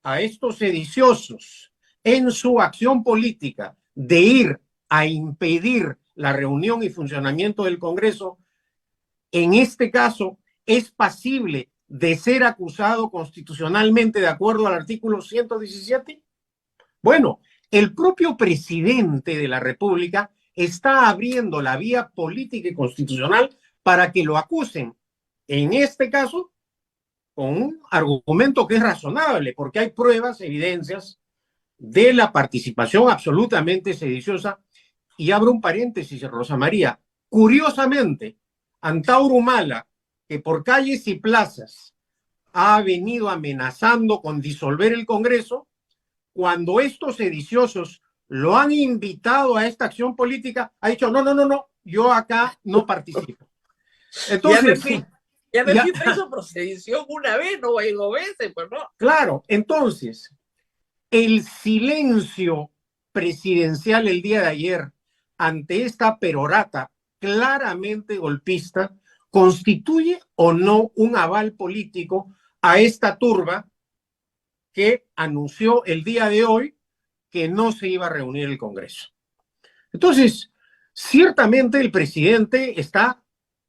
a estos sediciosos en su acción política de ir a impedir la reunión y funcionamiento del Congreso, en este caso es pasible de ser acusado constitucionalmente de acuerdo al artículo 117? Bueno, el propio presidente de la República está abriendo la vía política y constitucional para que lo acusen. En este caso, con un argumento que es razonable, porque hay pruebas, evidencias de la participación absolutamente sediciosa. Y abro un paréntesis, Rosa María. Curiosamente, Antauro Humala, que por calles y plazas ha venido amenazando con disolver el Congreso, cuando estos sediciosos lo han invitado a esta acción política, ha dicho, no, yo acá no participo. Entonces, ya me fui preso por sedición una vez, no voy dos veces, pues no. Claro, entonces, el silencio presidencial el día de ayer ante esta perorata claramente golpista constituye o no un aval político a esta turba que anunció el día de hoy que no se iba a reunir el Congreso. Entonces, ciertamente el presidente está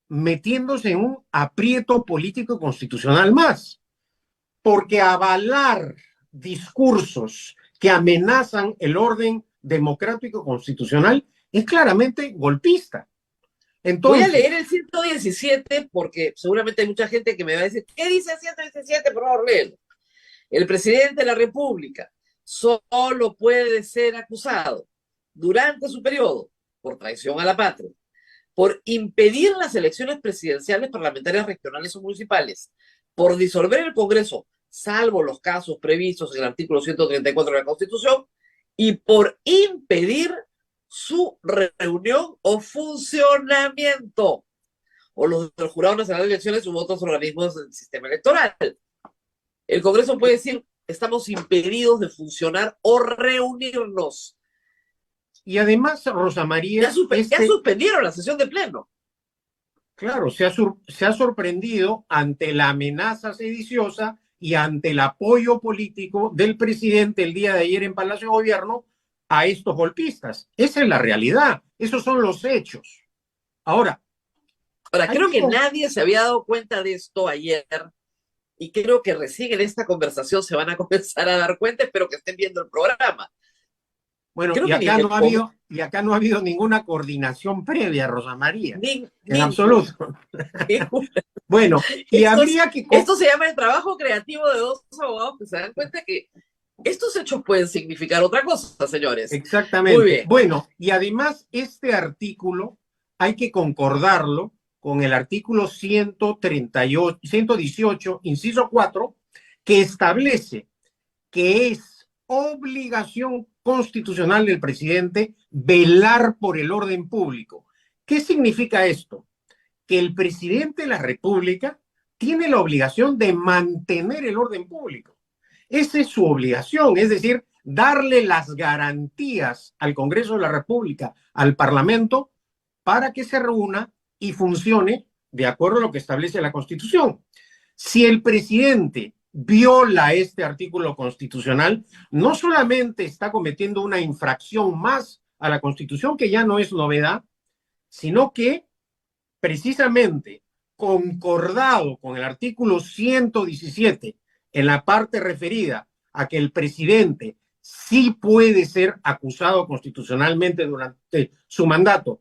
metiéndose en un aprieto político constitucional más, porque avalar discursos que amenazan el orden democrático constitucional es claramente golpista. Entonces, voy a leer el 117 porque seguramente hay mucha gente que me va a decir, ¿qué dice el 117? Por favor, léelo. El presidente de la República solo puede ser acusado durante su periodo por traición a la patria, por impedir las elecciones presidenciales, parlamentarias, regionales o municipales, por disolver el Congreso, salvo los casos previstos en el artículo 134 de la Constitución, y por impedir su reunión o funcionamiento, o los del Jurado Nacional de Elecciones u otros organismos del sistema electoral. El Congreso puede decir, estamos impedidos de funcionar o reunirnos. Y además, Rosa María, ya suspendieron la sesión de pleno. Claro, se ha sorprendido ante la amenaza sediciosa y ante el apoyo político del presidente el día de ayer en Palacio de Gobierno a estos golpistas. Esa es la realidad, esos son los hechos. Ahora, creo que nadie se había dado cuenta de esto ayer y creo que recién en esta conversación se van a comenzar a dar cuenta, espero que estén viendo el programa. Bueno, y acá no ha habido ninguna coordinación previa, Rosa María, en absoluto. Bueno, y esto se llama el trabajo creativo de dos abogados que se dan cuenta que estos hechos pueden significar otra cosa, señores. Exactamente. Muy bien. Bueno, y además este artículo hay que concordarlo con el artículo 118, inciso 4, que establece que es obligación constitucional del presidente velar por el orden público. ¿Qué significa esto? Que el presidente de la República tiene la obligación de mantener el orden público. Esa es su obligación, es decir, darle las garantías al Congreso de la República, al Parlamento, para que se reúna y funcione de acuerdo a lo que establece la Constitución. Si el presidente viola este artículo constitucional, no solamente está cometiendo una infracción más a la Constitución, que ya no es novedad, sino que precisamente concordado con el artículo 117 en la parte referida a que el presidente sí puede ser acusado constitucionalmente durante su mandato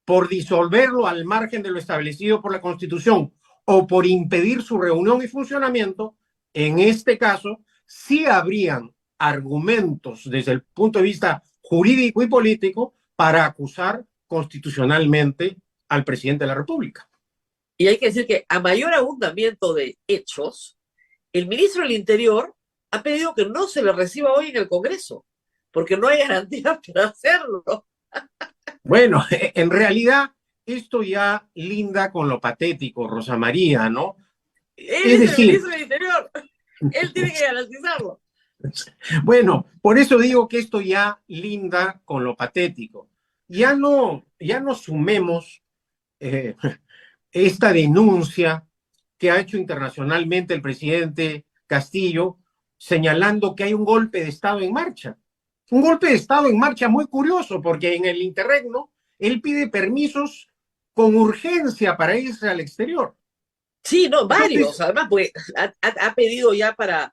por disolverlo al margen de lo establecido por la Constitución o por impedir su reunión y funcionamiento, en este caso sí habrían argumentos desde el punto de vista jurídico y político para acusar constitucionalmente al presidente de la República. Y hay que decir que a mayor abundamiento de hechos, el ministro del Interior ha pedido que no se le reciba hoy en el Congreso, porque no hay garantías para hacerlo. Bueno, en realidad esto ya linda con lo patético, Rosa María, ¿no? Él es el ministro del Interior, él tiene que garantizarlo. Bueno, por eso digo que esto ya linda con lo patético. Ya no sumemos esta denuncia que ha hecho internacionalmente el presidente Castillo, señalando que hay un golpe de Estado en marcha. Un golpe de Estado en marcha muy curioso, porque en el interregno él pide permisos con urgencia para irse al exterior. Sí, no, varios. Además, pues, ha pedido ya para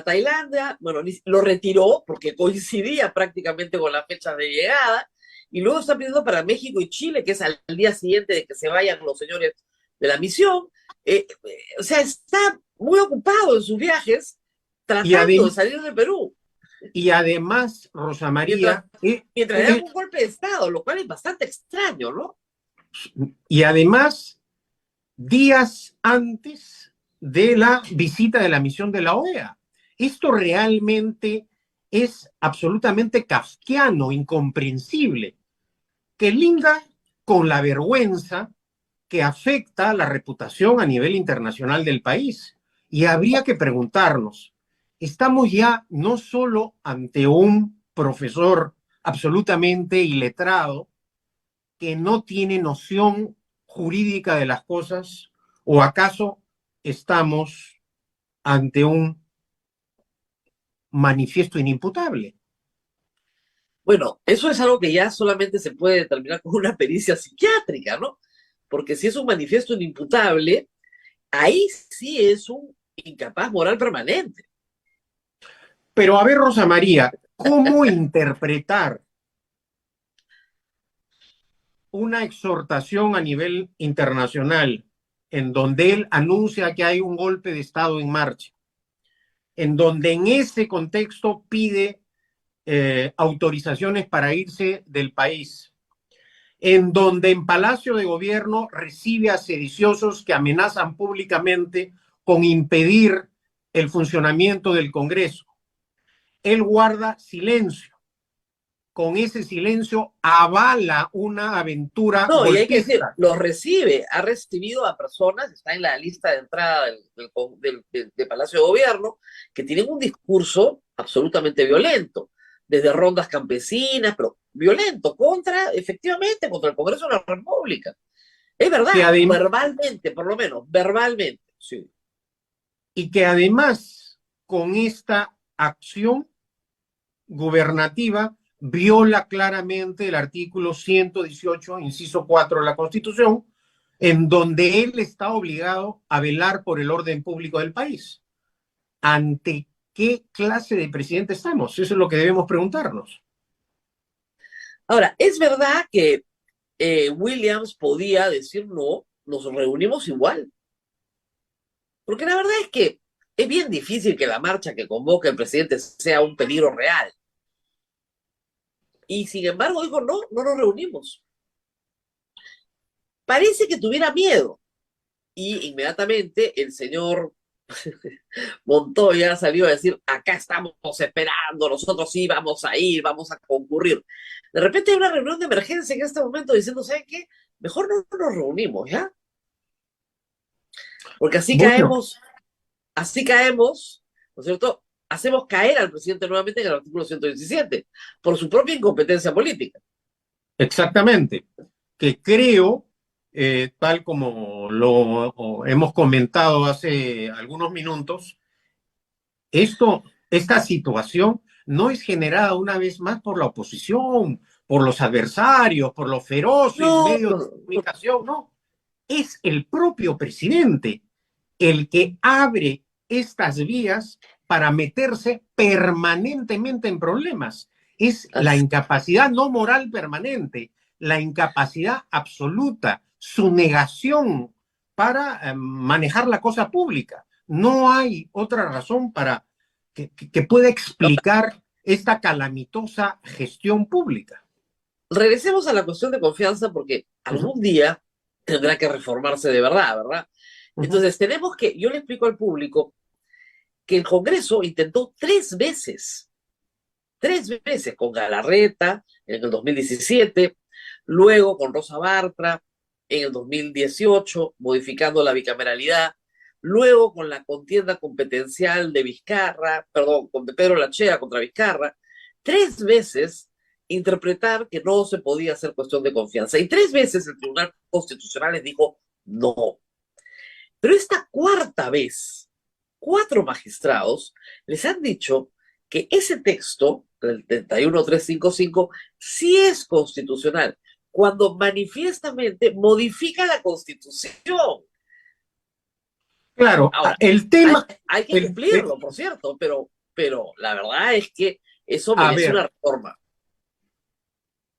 Tailandia, bueno, lo retiró porque coincidía prácticamente con la fecha de llegada, y luego está pidiendo para México y Chile, que es al día siguiente de que se vayan los señores de la misión. O sea, está muy ocupado en sus viajes tratando de salir de Perú. Y además, Rosa María... Mientras le dan un golpe de Estado, lo cual es bastante extraño, ¿no? Y además, días antes de la visita de la misión de la OEA. Esto realmente es absolutamente kafkiano, incomprensible, que linda con la vergüenza que afecta la reputación a nivel internacional del país. Y habría que preguntarnos, estamos ya no solo ante un profesor absolutamente iletrado que no tiene noción jurídica de las cosas, o acaso estamos ante un manifiesto inimputable. Bueno, eso es algo que ya solamente se puede determinar con una pericia psiquiátrica, ¿no? Porque si es un manifiesto inimputable, ahí sí es un incapaz moral permanente. Pero a ver, Rosa María, ¿cómo interpretar una exhortación a nivel internacional en donde él anuncia que hay un golpe de Estado en marcha, en donde en ese contexto pide autorizaciones para irse del país, en donde en Palacio de Gobierno recibe a sediciosos que amenazan públicamente con impedir el funcionamiento del Congreso. Él guarda silencio. Con ese silencio avala una aventura No, y hay que decir, golpista. los recibe, ha recibido a personas, está en la lista de entrada del Palacio de Gobierno, que tienen un discurso absolutamente violento, desde rondas campesinas, pero violento, efectivamente, contra el Congreso de la República. Es verdad, verbalmente, por lo menos, verbalmente, sí. Y que además, con esta acción gubernativa, viola claramente el artículo 118, inciso 4 de la Constitución, en donde él está obligado a velar por el orden público del país. ¿Ante qué clase de presidente estamos? Eso es lo que debemos preguntarnos. Ahora, es verdad que Williams podía decir no, nos reunimos igual. Porque la verdad es que es bien difícil que la marcha que convoca el presidente sea un peligro real. Y sin embargo dijo, no, no nos reunimos. Parece que tuviera miedo. Y inmediatamente el señor Montoya salió a decir, acá estamos esperando, nosotros sí vamos a ir, vamos a concurrir. De repente hay una reunión de emergencia en este momento diciendo, ¿saben qué? Mejor no nos reunimos, ¿ya? Porque así caemos, ¿no es cierto? Hacemos caer al presidente nuevamente en el artículo 117, por su propia incompetencia política. Exactamente, que creo, tal como lo hemos comentado hace algunos minutos, esta situación no es generada una vez más por la oposición, por los adversarios, por los feroces medios de comunicación, no. Es el propio presidente el que abre estas vías para meterse permanentemente en problemas. Es la incapacidad no moral permanente, la incapacidad absoluta, su negación para manejar la cosa pública. No hay otra razón para que pueda explicar esta calamitosa gestión pública. Regresemos a la cuestión de confianza porque algún día tendrá que reformarse de verdad, ¿verdad? Entonces tenemos que, yo le explico al público que el Congreso intentó 3 veces con Galarreta en el 2017, luego con Rosa Bartra en el 2018, modificando la bicameralidad, luego con la contienda competencial de Vizcarra, perdón, con Pedro Lachea contra Vizcarra, 3 veces interpretar que no se podía hacer cuestión de confianza. Y 3 veces el Tribunal Constitucional les dijo no. Pero esta 4ª vez, 4 magistrados les han dicho que ese texto, el 31355, sí es constitucional, cuando manifiestamente modifica la Constitución. Claro, ahora, el tema... Hay que cumplirlo, por cierto, pero la verdad es que eso merece una reforma.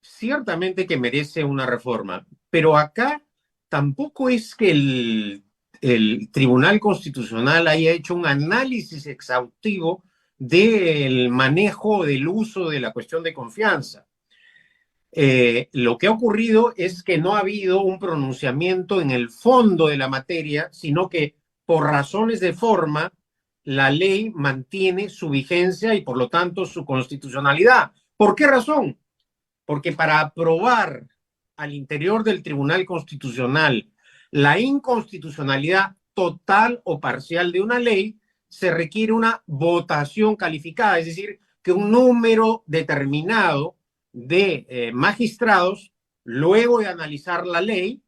Ciertamente que merece una reforma, pero acá tampoco es que el Tribunal Constitucional haya hecho un análisis exhaustivo del manejo del uso de la cuestión de confianza. Lo que ha ocurrido es que no ha habido un pronunciamiento en el fondo de la materia, sino que por razones de forma, la ley mantiene su vigencia y por lo tanto su constitucionalidad. ¿Por qué razón? Porque para aprobar al interior del Tribunal Constitucional la inconstitucionalidad total o parcial de una ley, se requiere una votación calificada, es decir, que un número determinado de magistrados, luego de analizar la ley,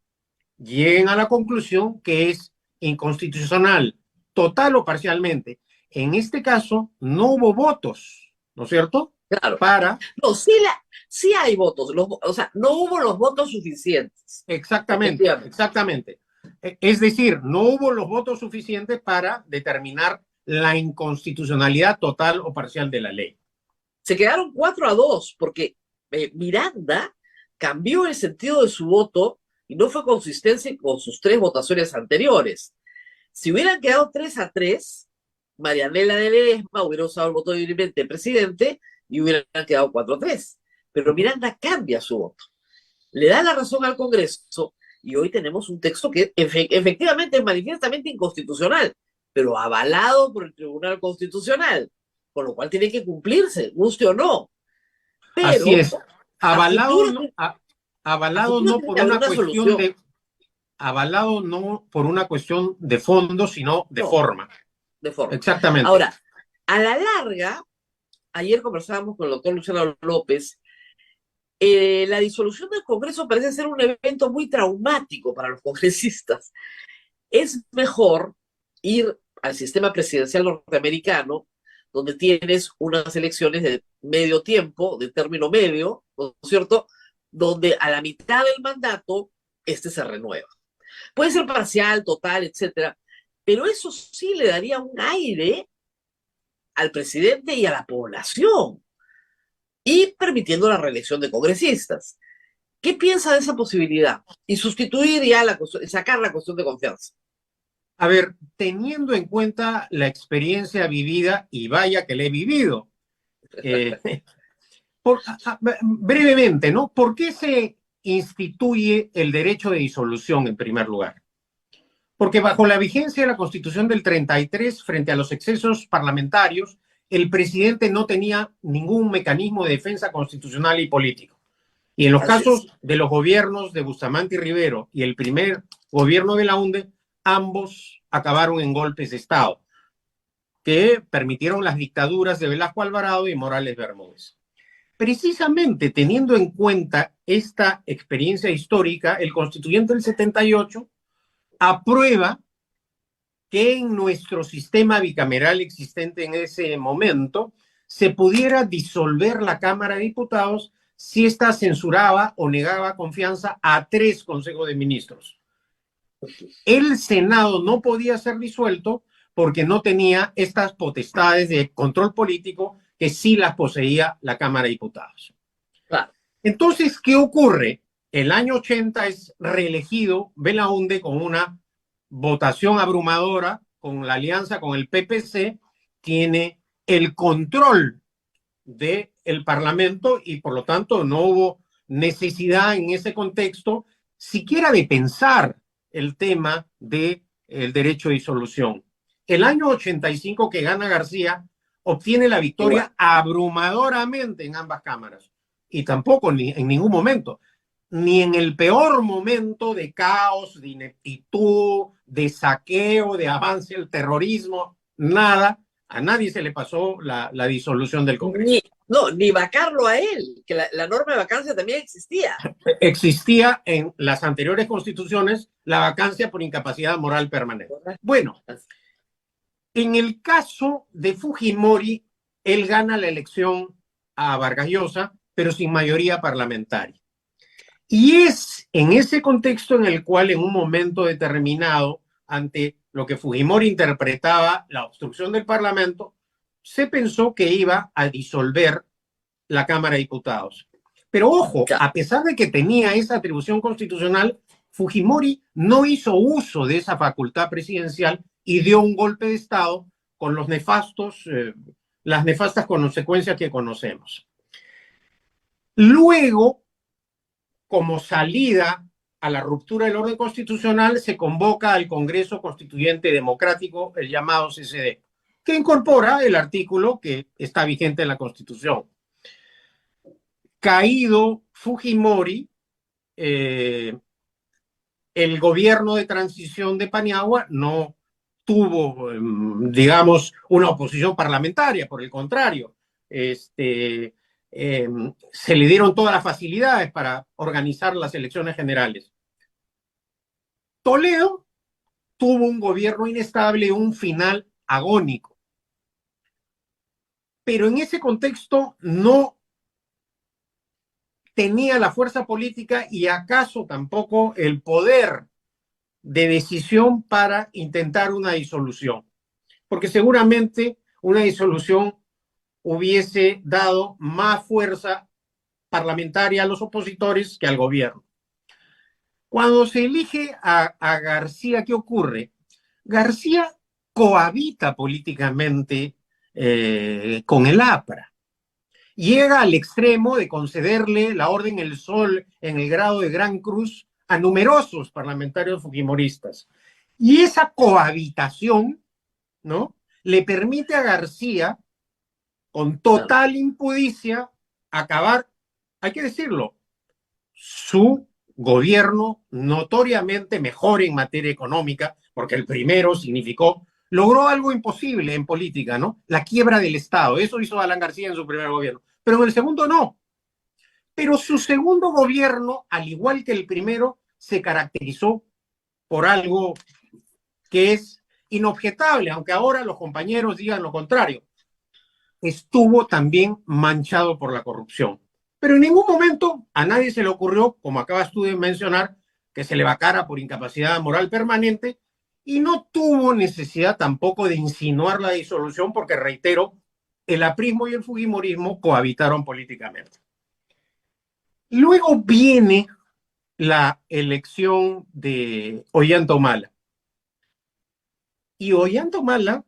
lleguen a la conclusión que es inconstitucional, total o parcialmente. En este caso, no hubo votos, ¿no es cierto? Claro. No, sí hay votos, o sea, no hubo los votos suficientes. Exactamente. Es decir, no hubo los votos suficientes para determinar la inconstitucionalidad total o parcial de la ley. Se quedaron 4-2 porque Miranda cambió el sentido de su voto y no fue consistente con sus 3 votaciones anteriores. Si hubieran quedado 3-3, Marianela de Ledesma hubiera usado el voto libremente del presidente y hubieran quedado 4-3. Pero Miranda cambia su voto, le da la razón al Congreso y hoy tenemos un texto que efectivamente es manifiestamente inconstitucional, pero avalado por el Tribunal Constitucional, con lo cual tiene que cumplirse, guste o no. Así Pero es, a avalado, futuro, avalado tiene no que por haber una una cuestión solución. de, avalado no por una cuestión de fondo, sino de No, forma. de forma. Exactamente. Ahora, a la larga, ayer conversábamos con el doctor Luciano López, la disolución del Congreso parece ser un evento muy traumático para los congresistas. Es mejor ir al sistema presidencial norteamericano, donde tienes unas elecciones de medio tiempo, de término medio, ¿no es cierto?, donde a la mitad del mandato este se renueva. Puede ser parcial, total, etcétera, pero eso sí le daría un aire al presidente y a la población, y permitiendo la reelección de congresistas. ¿Qué piensa de esa posibilidad? Y sustituir ya sacar la cuestión de confianza. A ver, teniendo en cuenta la experiencia vivida, y vaya que la he vivido, eh, brevemente, ¿no? ¿Por qué se instituye el derecho de disolución en primer lugar? Porque bajo la vigencia de la Constitución del 33, frente a los excesos parlamentarios, el presidente no tenía ningún mecanismo de defensa constitucional y político. Y en los Así es. casos de los gobiernos de Bustamante y Rivero y el primer gobierno de Launde, ambos acabaron en golpes de Estado que permitieron las dictaduras de Velasco Alvarado y Morales Bermúdez. Precisamente teniendo en cuenta esta experiencia histórica, el constituyente del 78 aprueba que en nuestro sistema bicameral existente en ese momento se pudiera disolver la Cámara de Diputados si ésta censuraba o negaba confianza a 3 consejos de ministros. El Senado no podía ser disuelto porque no tenía estas potestades de control político que sí las poseía la Cámara de Diputados. Claro. Entonces, ¿qué ocurre? El año 80 es reelegido Belaunde con una votación abrumadora, con la alianza con el PPC, tiene el control del Parlamento y por lo tanto no hubo necesidad en ese contexto siquiera de pensar el tema del derecho de disolución. El año 85 que gana García obtiene la victoria abrumadoramente en ambas cámaras y tampoco en ningún momento, ni en el peor momento de caos, de ineptitud, de saqueo, de avance del terrorismo, nada, a nadie se le pasó la disolución del Congreso. Ni vacarlo a él, que la norma de vacancia también existía. Existía en las anteriores constituciones la vacancia por incapacidad moral permanente. Bueno, en el caso de Fujimori, él gana la elección a Vargas Llosa, pero sin mayoría parlamentaria. Y es en ese contexto en el cual en un momento determinado, ante lo que Fujimori interpretaba la obstrucción del Parlamento, se pensó que iba a disolver la Cámara de Diputados. Pero ojo, a pesar de que tenía esa atribución constitucional, Fujimori no hizo uso de esa facultad presidencial y dio un golpe de Estado con las nefastas consecuencias que conocemos. Luego, como salida a la ruptura del orden constitucional, se convoca al Congreso Constituyente Democrático, el llamado CCD, que incorpora el artículo que está vigente en la Constitución. Caído Fujimori, el gobierno de transición de Paniagua no tuvo, digamos, una oposición parlamentaria, por el contrario, se le dieron todas las facilidades para organizar las elecciones generales. Toledo tuvo un gobierno inestable y un final agónico. Pero en ese contexto no tenía la fuerza política y acaso tampoco el poder de decisión para intentar una disolución. Porque seguramente una disolución hubiese dado más fuerza parlamentaria a los opositores que al gobierno. Cuando se elige a García, ¿qué ocurre? García cohabita políticamente con el APRA. Llega al extremo de concederle la Orden El Sol en el grado de Gran Cruz a numerosos parlamentarios fujimoristas. Y esa cohabitación, ¿no?, le permite a García, con total impudicia, acabar, hay que decirlo, su gobierno notoriamente mejor en materia económica, porque el primero logró algo imposible en política, ¿no? La quiebra del Estado. Eso hizo Alan García en su primer gobierno. Pero en el segundo no. Pero su segundo gobierno, al igual que el primero, se caracterizó por algo que es inobjetable, aunque ahora los compañeros digan lo contrario. Estuvo también manchado por la corrupción. Pero en ningún momento a nadie se le ocurrió, como acabas tú de mencionar, que se le vacara por incapacidad moral permanente, y no tuvo necesidad tampoco de insinuar la disolución, porque, reitero, el aprismo y el fujimorismo cohabitaron políticamente. Luego viene la elección de Ollanta Humala. Y Ollanta Humala,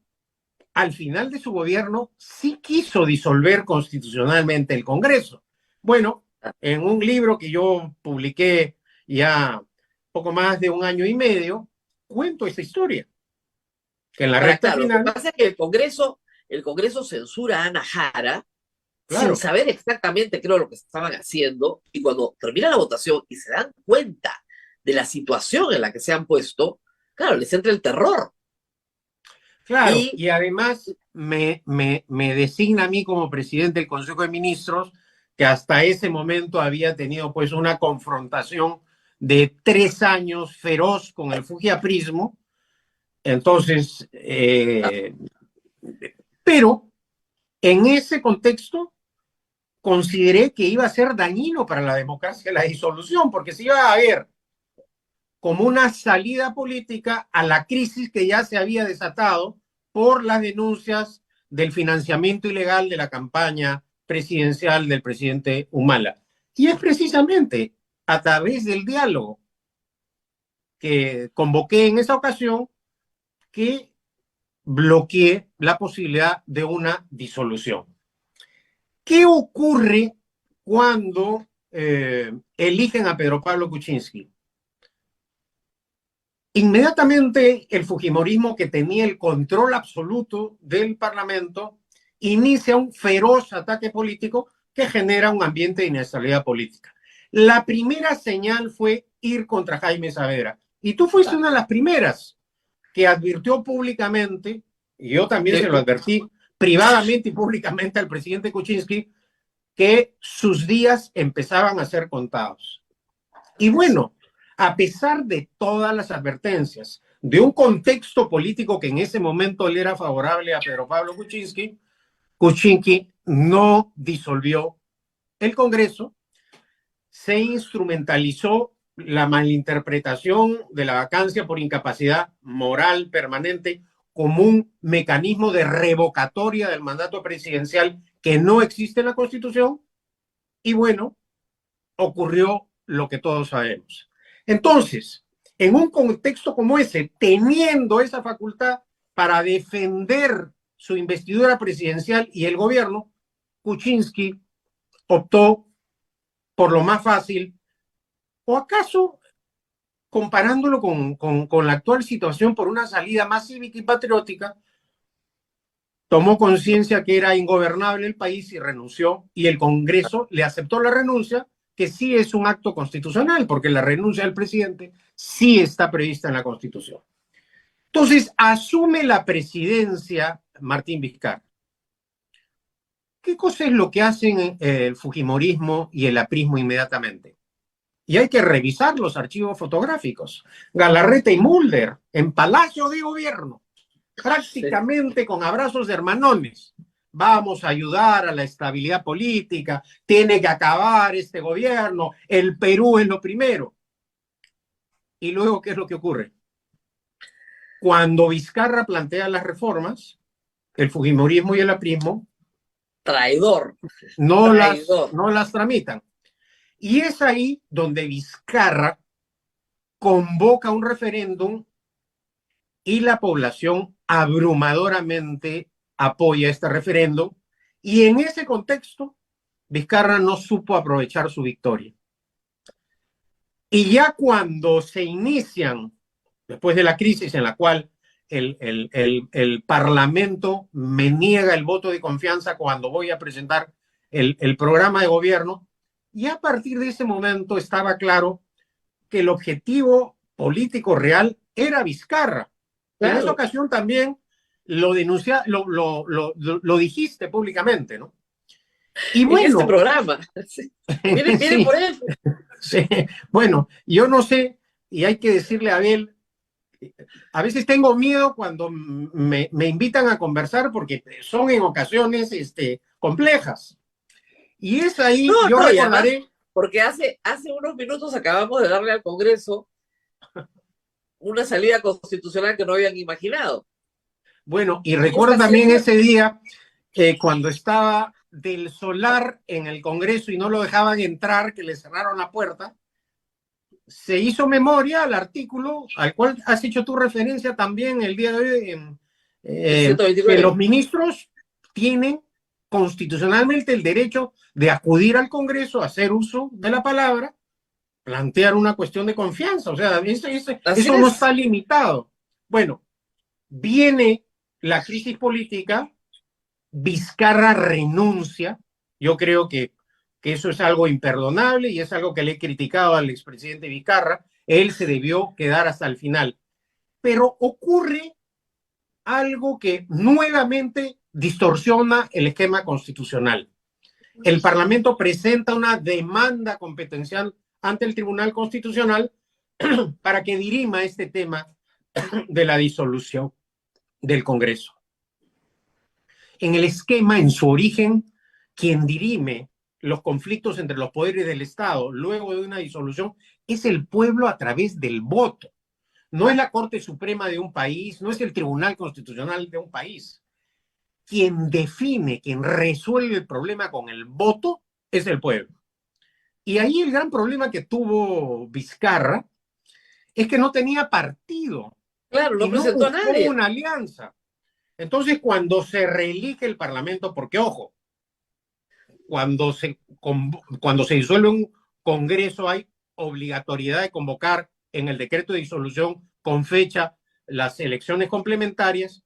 al final de su gobierno, sí quiso disolver constitucionalmente el Congreso. Bueno, en un libro que yo publiqué ya poco más de 1 año y medio, cuento esa historia. Que en la recta Claro, final... lo que pasa es que el Congreso censura a Ana Jara, Claro, sin saber exactamente, creo, lo que estaban haciendo, y cuando termina la votación y se dan cuenta de la situación en la que se han puesto, claro, les entra el terror. claro, Y y además me designa a mí como presidente del Consejo de Ministros, que hasta ese momento había tenido pues una confrontación de 3 años feroz con el fujiaprismo. Entonces, pero en ese contexto consideré que iba a ser dañino para la democracia la disolución, porque se iba a ver como una salida política a la crisis que ya se había desatado por las denuncias del financiamiento ilegal de la campaña presidencial del presidente Humala. Y es precisamente a través del diálogo que convoqué en esa ocasión que bloqueé la posibilidad de una disolución. ¿Qué ocurre cuando eligen a Pedro Pablo Kuczynski? Inmediatamente el fujimorismo, que tenía el control absoluto del Parlamento, inicia un feroz ataque político que genera un ambiente de inestabilidad política. La primera señal fue ir contra Jaime Saavedra. Y tú fuiste una de las primeras que advirtió públicamente, y yo también se lo advertí privadamente y públicamente al presidente Kuczynski, que sus días empezaban a ser contados. Y bueno, a pesar de todas las advertencias, de un contexto político que en ese momento le era favorable a Pedro Pablo Kuczynski, Kuczynski no disolvió el Congreso, se instrumentalizó la malinterpretación de la vacancia por incapacidad moral permanente como un mecanismo de revocatoria del mandato presidencial que no existe en la Constitución, y bueno, ocurrió lo que todos sabemos. Entonces, en un contexto como ese, teniendo esa facultad para defender su investidura presidencial y el gobierno, Kuczynski optó por lo más fácil, o acaso, comparándolo con la actual situación, por una salida más cívica y patriótica, tomó conciencia que era ingobernable el país y renunció, y el Congreso le aceptó la renuncia, que sí es un acto constitucional, porque la renuncia del presidente sí está prevista en la Constitución. Entonces, asume la presidencia Martín Vizcarra. ¿Qué cosa es lo que hacen el fujimorismo y el aprismo inmediatamente? Y hay que revisar los archivos fotográficos. Galarreta y Mulder en Palacio de Gobierno, prácticamente con abrazos de hermanones. Vamos a ayudar a la estabilidad política, tiene que acabar este gobierno, el Perú es lo primero. Y luego, ¿qué es lo que ocurre? Cuando Vizcarra plantea las reformas, el fujimorismo y el aprismo traidor. no las tramitan. Y es ahí donde Vizcarra convoca un referéndum y la población abrumadoramente apoya este referéndum, y en ese contexto Vizcarra no supo aprovechar su victoria. Y ya cuando se inician, después de la crisis en la cual el Parlamento me niega el voto de confianza cuando voy a presentar el programa de gobierno, y a partir de ese momento estaba claro que el objetivo político real era Vizcarra. Claro. En esa ocasión también lo dijiste públicamente, ¿no? Y bueno, en este programa. Miren sí, por él. Sí. Bueno, yo no sé, y hay que decirle a Abel, a veces tengo miedo cuando me invitan a conversar porque son en ocasiones complejas. Y es ahí, yo recordaré... Además, porque hace unos minutos acabamos de darle al Congreso una salida constitucional que no habían imaginado. Bueno, y recuerdo también ese día cuando estaba del Solar en el Congreso y no lo dejaban entrar, que le cerraron la puerta, se hizo memoria al artículo al cual has hecho tu referencia también el día de hoy, que los ministros tienen constitucionalmente el derecho de acudir al Congreso, hacer uso de la palabra, plantear una cuestión de confianza. O sea, eso no está limitado. Bueno, viene la crisis política, Vizcarra renuncia. Yo creo que eso es algo imperdonable y es algo que le he criticado al expresidente Vizcarra. Él se debió quedar hasta el final. Pero ocurre algo que nuevamente distorsiona el esquema constitucional. El Parlamento presenta una demanda competencial ante el Tribunal Constitucional para que dirima este tema de la disolución del Congreso. En el esquema, en su origen, quien dirime los conflictos entre los poderes del Estado luego de una disolución es el pueblo a través del voto. No es la Corte Suprema de un país, no es el Tribunal Constitucional de un país. Quien define, quien resuelve el problema con el voto es el pueblo. Y ahí el gran problema que tuvo Vizcarra es que no tenía partido. Claro, no presentó a nadie. Una alianza. Entonces, cuando se reelige el Parlamento, porque ojo, cuando se disuelve un Congreso hay obligatoriedad de convocar en el decreto de disolución con fecha las elecciones complementarias,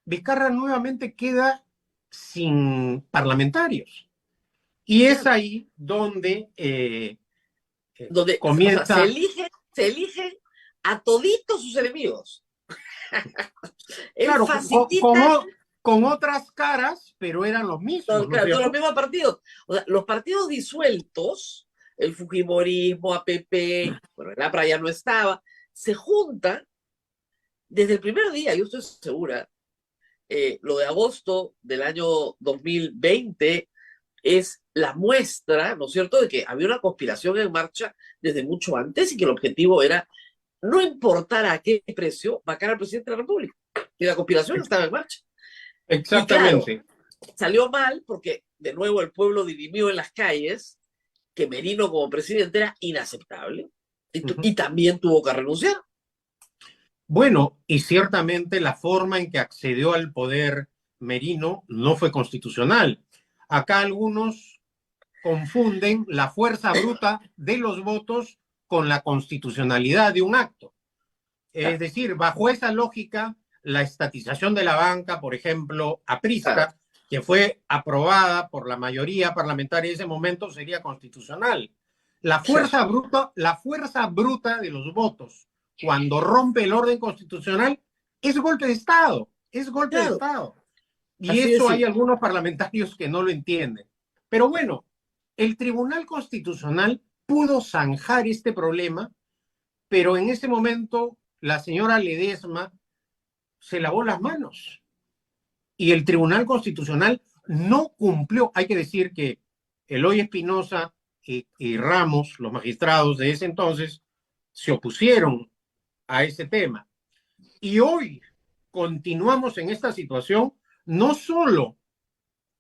Vizcarra nuevamente queda sin parlamentarios. Y es ahí donde, comienza... O sea, se eligen a toditos sus enemigos. Claro, con otras caras, pero eran los mismos. Claro, son los mismos partidos. O sea, los partidos disueltos, el Fujimorismo, APP, bueno, el APRA ya no estaba, se juntan desde el primer día, yo estoy segura, lo de agosto del año 2020 es la muestra, ¿no es cierto?, de que había una conspiración en marcha desde mucho antes y que el objetivo era no importar a qué precio vacar al presidente de la República. Y la conspiración estaba en marcha. Exactamente. Claro, salió mal porque, de nuevo, el pueblo dirimió en las calles que Merino como presidente era inaceptable y también tuvo que renunciar. Bueno, y ciertamente la forma en que accedió al poder Merino no fue constitucional. Acá algunos confunden la fuerza bruta de los votos con la constitucionalidad de un acto. Es decir, bajo esa lógica, la estatización de la banca, por ejemplo, aprisca, que fue aprobada por la mayoría parlamentaria de ese momento, sería constitucional. La fuerza bruta de los votos, cuando rompe el orden constitucional, es golpe de Estado, es golpe de Estado. Y así eso hay algunos parlamentarios que no lo entienden. Pero bueno, el Tribunal Constitucional pudo zanjar este problema, pero en ese momento la señora Ledesma se lavó las manos y el Tribunal Constitucional no cumplió. Hay que decir que Eloy Espinosa y Ramos, los magistrados de ese entonces, se opusieron a ese tema. Y hoy continuamos en esta situación no solo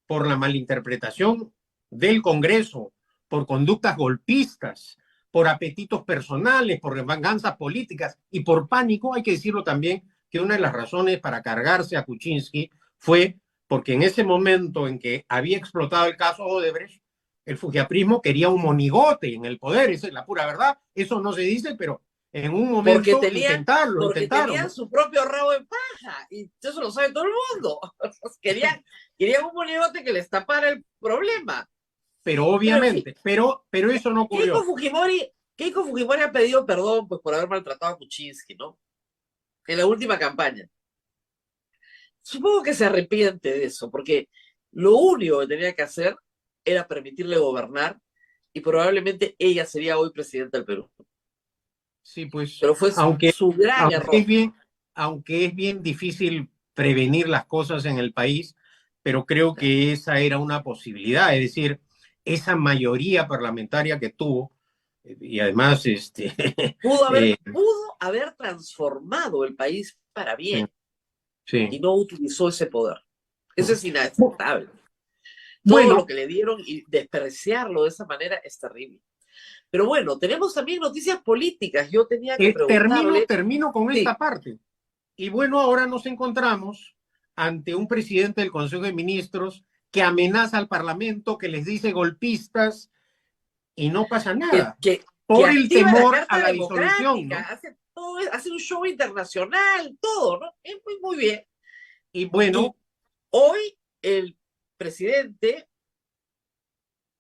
por la malinterpretación del Congreso, por conductas golpistas, por apetitos personales, por venganzas políticas y por pánico. Hay que decirlo también que una de las razones para cargarse a Kuczynski fue porque en ese momento en que había explotado el caso Odebrecht, el fujiaprismo quería un monigote en el poder, esa es la pura verdad, eso no se dice, pero en un Porque momento porque intentaron, tenían ¿no? su propio rabo en paja, y eso lo sabe todo el mundo. Querían un monigote que les tapara el problema. Pero Pero en fin, obviamente, pero eso no Keiko ocurrió. Fujimori, Keiko Fujimori ha pedido perdón pues, por haber maltratado a Kuczynski, ¿no? En la última campaña. Supongo que se arrepiente de eso, porque lo único que tenía que hacer era permitirle gobernar y probablemente ella sería hoy presidenta del Perú. Sí, pues, Pero fue su gran aunque error. aunque es bien difícil prevenir las cosas en el país, pero creo que esa era una posibilidad, es decir, esa mayoría parlamentaria que tuvo, y además, Pudo haber transformado el país para sí, bien y sí. no utilizó ese poder. Eso es inaceptable. Todo lo Bueno, que le dieron y despreciarlo de esa manera es terrible. Pero bueno, tenemos también noticias políticas. Yo tenía que preguntarle, termino con esta sí, parte. Y bueno, ahora nos encontramos ante un presidente del Consejo de Ministros que amenaza al Parlamento, que les dice golpistas y no pasa que, nada que, que por el activa la temor a Carta la disolución, Democrática, ¿no? hace, todo, hace un show internacional, todo, ¿no? Es muy, muy bien. Y Y bueno, hoy el presidente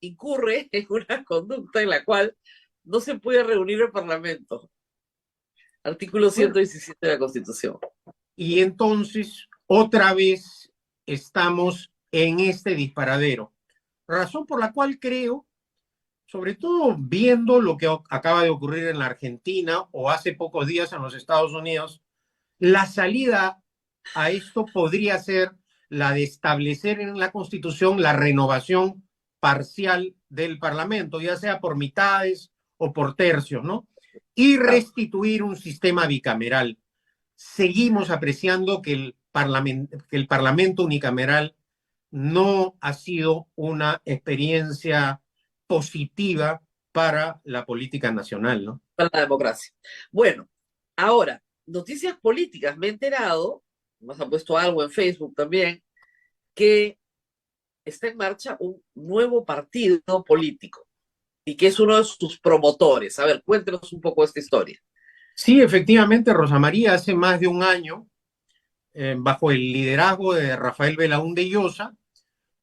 incurre en una conducta en la cual no se puede reunir el Parlamento. Artículo bueno, 117 de la Constitución. y entonces otra vez estamos en este disparadero. Razón por la cual creo, sobre todo viendo lo que acaba de ocurrir en la Argentina o hace pocos días en los Estados Unidos, la salida a esto podría ser la de establecer en la Constitución la renovación parcial del Parlamento, ya sea por mitades o por tercios, ¿no? Y Claro. restituir un sistema bicameral. Seguimos apreciando que el Parlamento unicameral no ha sido una experiencia positiva para la política nacional, ¿no? Para la democracia. Bueno, ahora, noticias políticas. Me he enterado, nos ha puesto algo en Facebook también, que está en marcha un nuevo partido político y que es uno de sus promotores. A ver, cuéntenos un poco esta historia. Sí, efectivamente, Rosa María, hace más de un año, bajo el liderazgo de Rafael Belaúnde Llosa,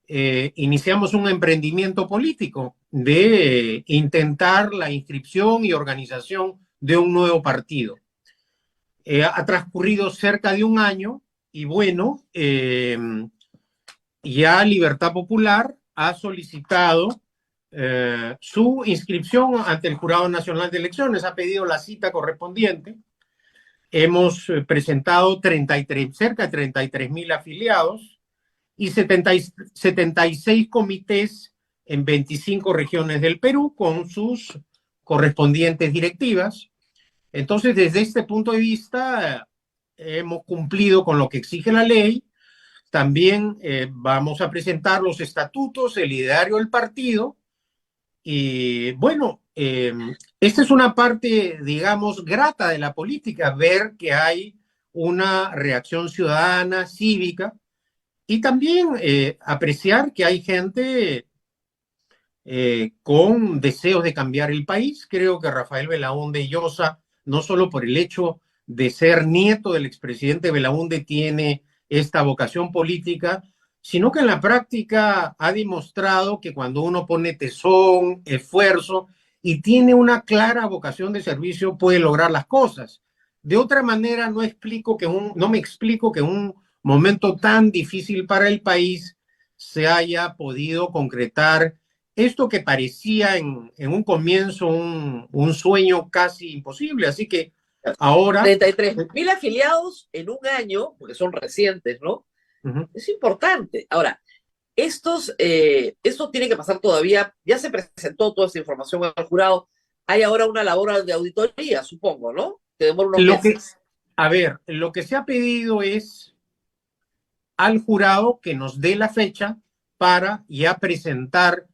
iniciamos un emprendimiento político de intentar la inscripción y organización de un nuevo partido. Ha transcurrido cerca de un año y bueno, ya Libertad Popular ha solicitado su inscripción ante el Jurado Nacional de Elecciones, ha pedido la cita correspondiente. Hemos presentado cerca de 33,000 afiliados y 76 comités en 25 regiones del Perú con sus correspondientes directivas. Entonces, desde este punto de vista, hemos cumplido con lo que exige la ley. También vamos a presentar los estatutos, el ideario del partido. Y bueno, esta es una parte, digamos, grata de la política, ver que hay una reacción ciudadana, cívica, y también apreciar que hay gente con deseos de cambiar el país. Creo que Rafael Belaúnde Llosa, no solo por el hecho de ser nieto del expresidente Belaúnde, tiene esta vocación política, sino que en la práctica ha demostrado que cuando uno pone tesón, esfuerzo y tiene una clara vocación de servicio, puede lograr las cosas. De otra manera, no me explico que un momento tan difícil para el país se haya podido concretar esto que parecía en un comienzo un sueño casi imposible. Así que ahora... 33.000 afiliados en un año, porque son recientes, ¿no? Es importante. Ahora, esto tiene que pasar todavía, ya se presentó toda esta información al jurado, hay ahora una labor de auditoría, supongo, ¿no? Que demora unos meses. Lo que se ha pedido es al jurado que nos dé la fecha para ya presentar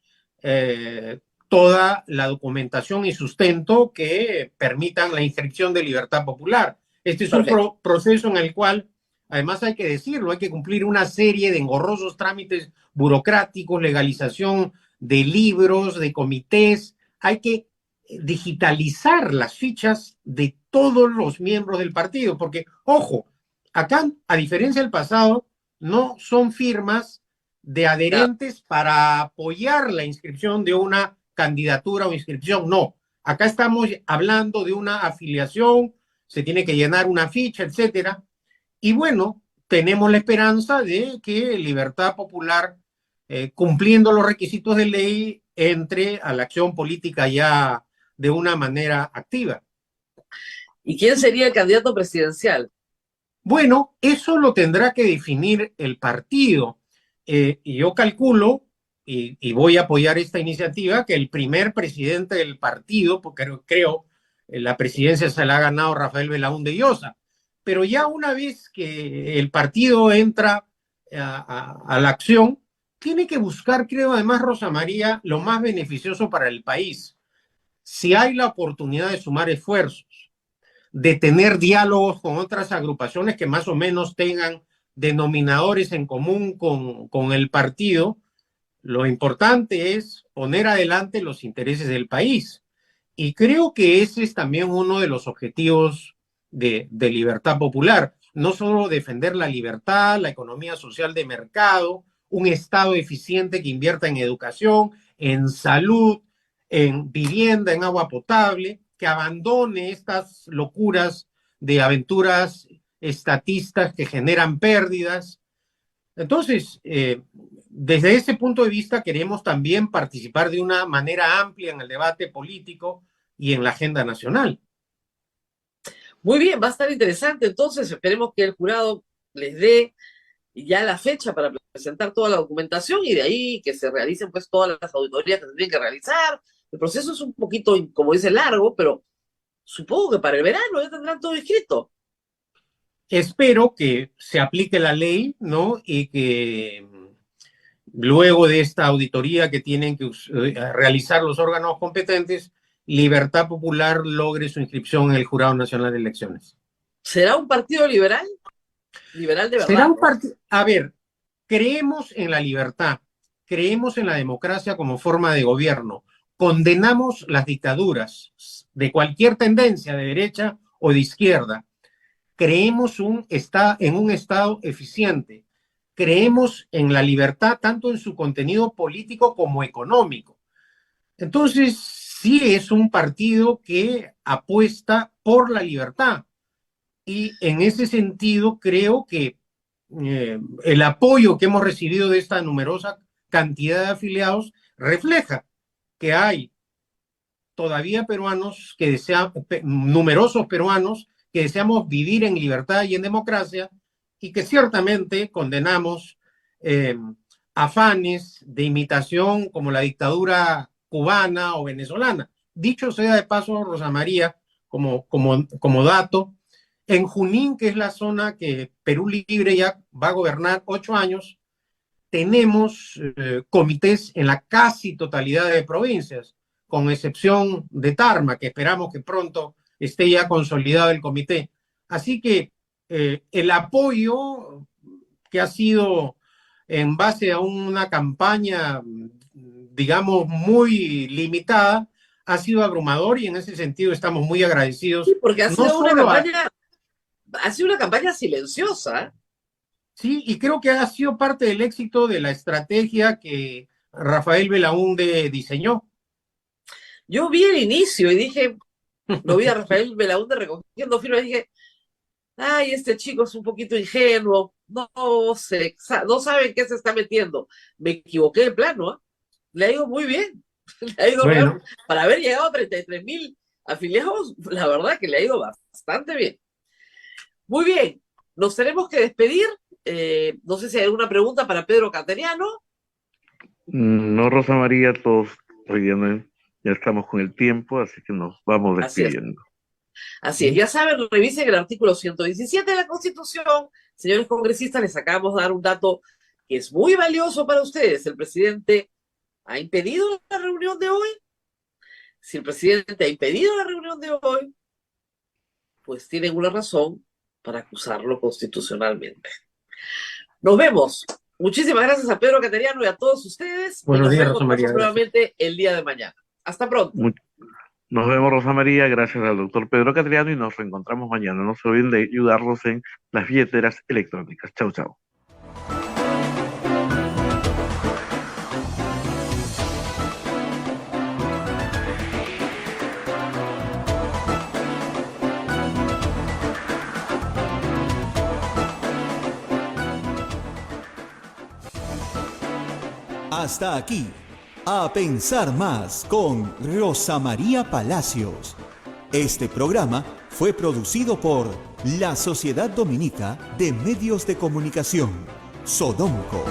toda la documentación y sustento que permitan la inscripción de Libertad Popular. Este es un Perfecto. proceso en el cual, además hay que decirlo, hay que cumplir una serie de engorrosos trámites burocráticos, legalización de libros, de comités, hay que digitalizar las fichas de todos los miembros del partido, porque, ojo, acá, a diferencia del pasado, no son firmas de Claro. adherentes para apoyar la inscripción de una candidatura o inscripción, no. Acá estamos hablando de una afiliación, se tiene que llenar una ficha, etcétera. Y bueno, tenemos la esperanza de que Libertad Popular, cumpliendo los requisitos de ley, entre a la acción política ya de una manera activa. ¿Y quién sería el candidato presidencial? Bueno, eso lo tendrá que definir el partido. Y yo calculo, y voy a apoyar esta iniciativa, que el primer presidente del partido, porque creo la presidencia se la ha ganado Rafael Belaúnde Llosa, pero ya una vez que el partido entra a la acción, tiene que buscar, creo además, Rosa María, lo más beneficioso para el país. Si hay la oportunidad de sumar esfuerzos, de tener diálogos con otras agrupaciones que más o menos tengan denominadores en común con el partido, lo importante es poner adelante los intereses del país. Y creo que ese es también uno de los objetivos de Libertad Popular. No solo defender la libertad, la economía social de mercado, un Estado eficiente que invierta en educación, en salud, en vivienda, en agua potable, que abandone estas locuras de aventuras estatistas que generan pérdidas. Entonces, desde ese punto de vista queremos también participar de una manera amplia en el debate político y en la agenda nacional. Muy bien, va a estar interesante. Entonces, esperemos que el jurado les dé ya la fecha para presentar toda la documentación y de ahí que se realicen pues todas las auditorías que se tienen que realizar. El proceso es un poquito, como dice, largo, pero supongo que para el verano ya tendrán todo escrito. Espero que se aplique la ley, ¿no? Y que luego de esta auditoría que tienen que realizar los órganos competentes, Libertad Popular logre su inscripción en el Jurado Nacional de Elecciones. ¿Será un partido liberal? Liberal de Será verdad, un ¿no? partido, a ver, creemos en la libertad, creemos en la democracia como forma de gobierno, condenamos las dictaduras de cualquier tendencia, de derecha o de izquierda, creemos en un Estado eficiente, creemos en la libertad tanto en su contenido político como económico. Entonces, sí es un partido que apuesta por la libertad y en ese sentido creo que el apoyo que hemos recibido de esta numerosa cantidad de afiliados refleja que hay todavía peruanos que desean, numerosos peruanos que deseamos vivir en libertad y en democracia y que ciertamente condenamos afanes de imitación como la dictadura cubana o venezolana. Dicho sea de paso, Rosa María, como dato, en Junín, que es la zona que Perú Libre ya va a gobernar 8 años, tenemos comités en la casi totalidad de provincias, con excepción de Tarma, que esperamos que pronto esté ya consolidado el comité. Así que el apoyo que ha sido en base a una campaña, digamos, muy limitada, ha sido abrumador y en ese sentido estamos muy agradecidos, Sí, porque no solo a, ha sido una campaña silenciosa. sí, y creo que ha sido parte del éxito de la estrategia que Rafael Belaúnde diseñó. Yo vi el inicio y dije, lo vi a Rafael Belaúnde recogiendo firmas y dije, ay, este chico es un poquito ingenuo, no sabe en qué se está metiendo. Me equivoqué de plano, ¿eh? Le ha ido muy bien, le ha ido Bueno, para haber llegado a 33,000 afiliados, la verdad que le ha ido bastante bien. Muy bien, nos tenemos que despedir. No sé si hay alguna pregunta para Pedro Cateriano. No, Rosa María, todos hoy día ya estamos con el tiempo, así que nos vamos Así es. despidiendo. Así es, ya saben, revisen el artículo 117 de la Constitución. Señores congresistas, les acabamos de dar un dato que es muy valioso para ustedes. El presidente ha impedido la reunión de hoy. Si el presidente ha impedido la reunión de hoy, pues tienen una razón para acusarlo constitucionalmente. Nos vemos. Muchísimas gracias a Pedro Cateriano y a todos ustedes. Buenos días, Nos Rosa María. encontramos nuevamente el día de mañana. Hasta pronto. Nos vemos, Rosa María, gracias al doctor Pedro Cateriano y nos reencontramos mañana. No se olviden de ayudarnos en las billeteras electrónicas. Chau, chau. Hasta aquí, A Pensar Más con Rosa María Palacios. Este programa fue producido por la Sociedad Dominica de Medios de Comunicación, Sodomco.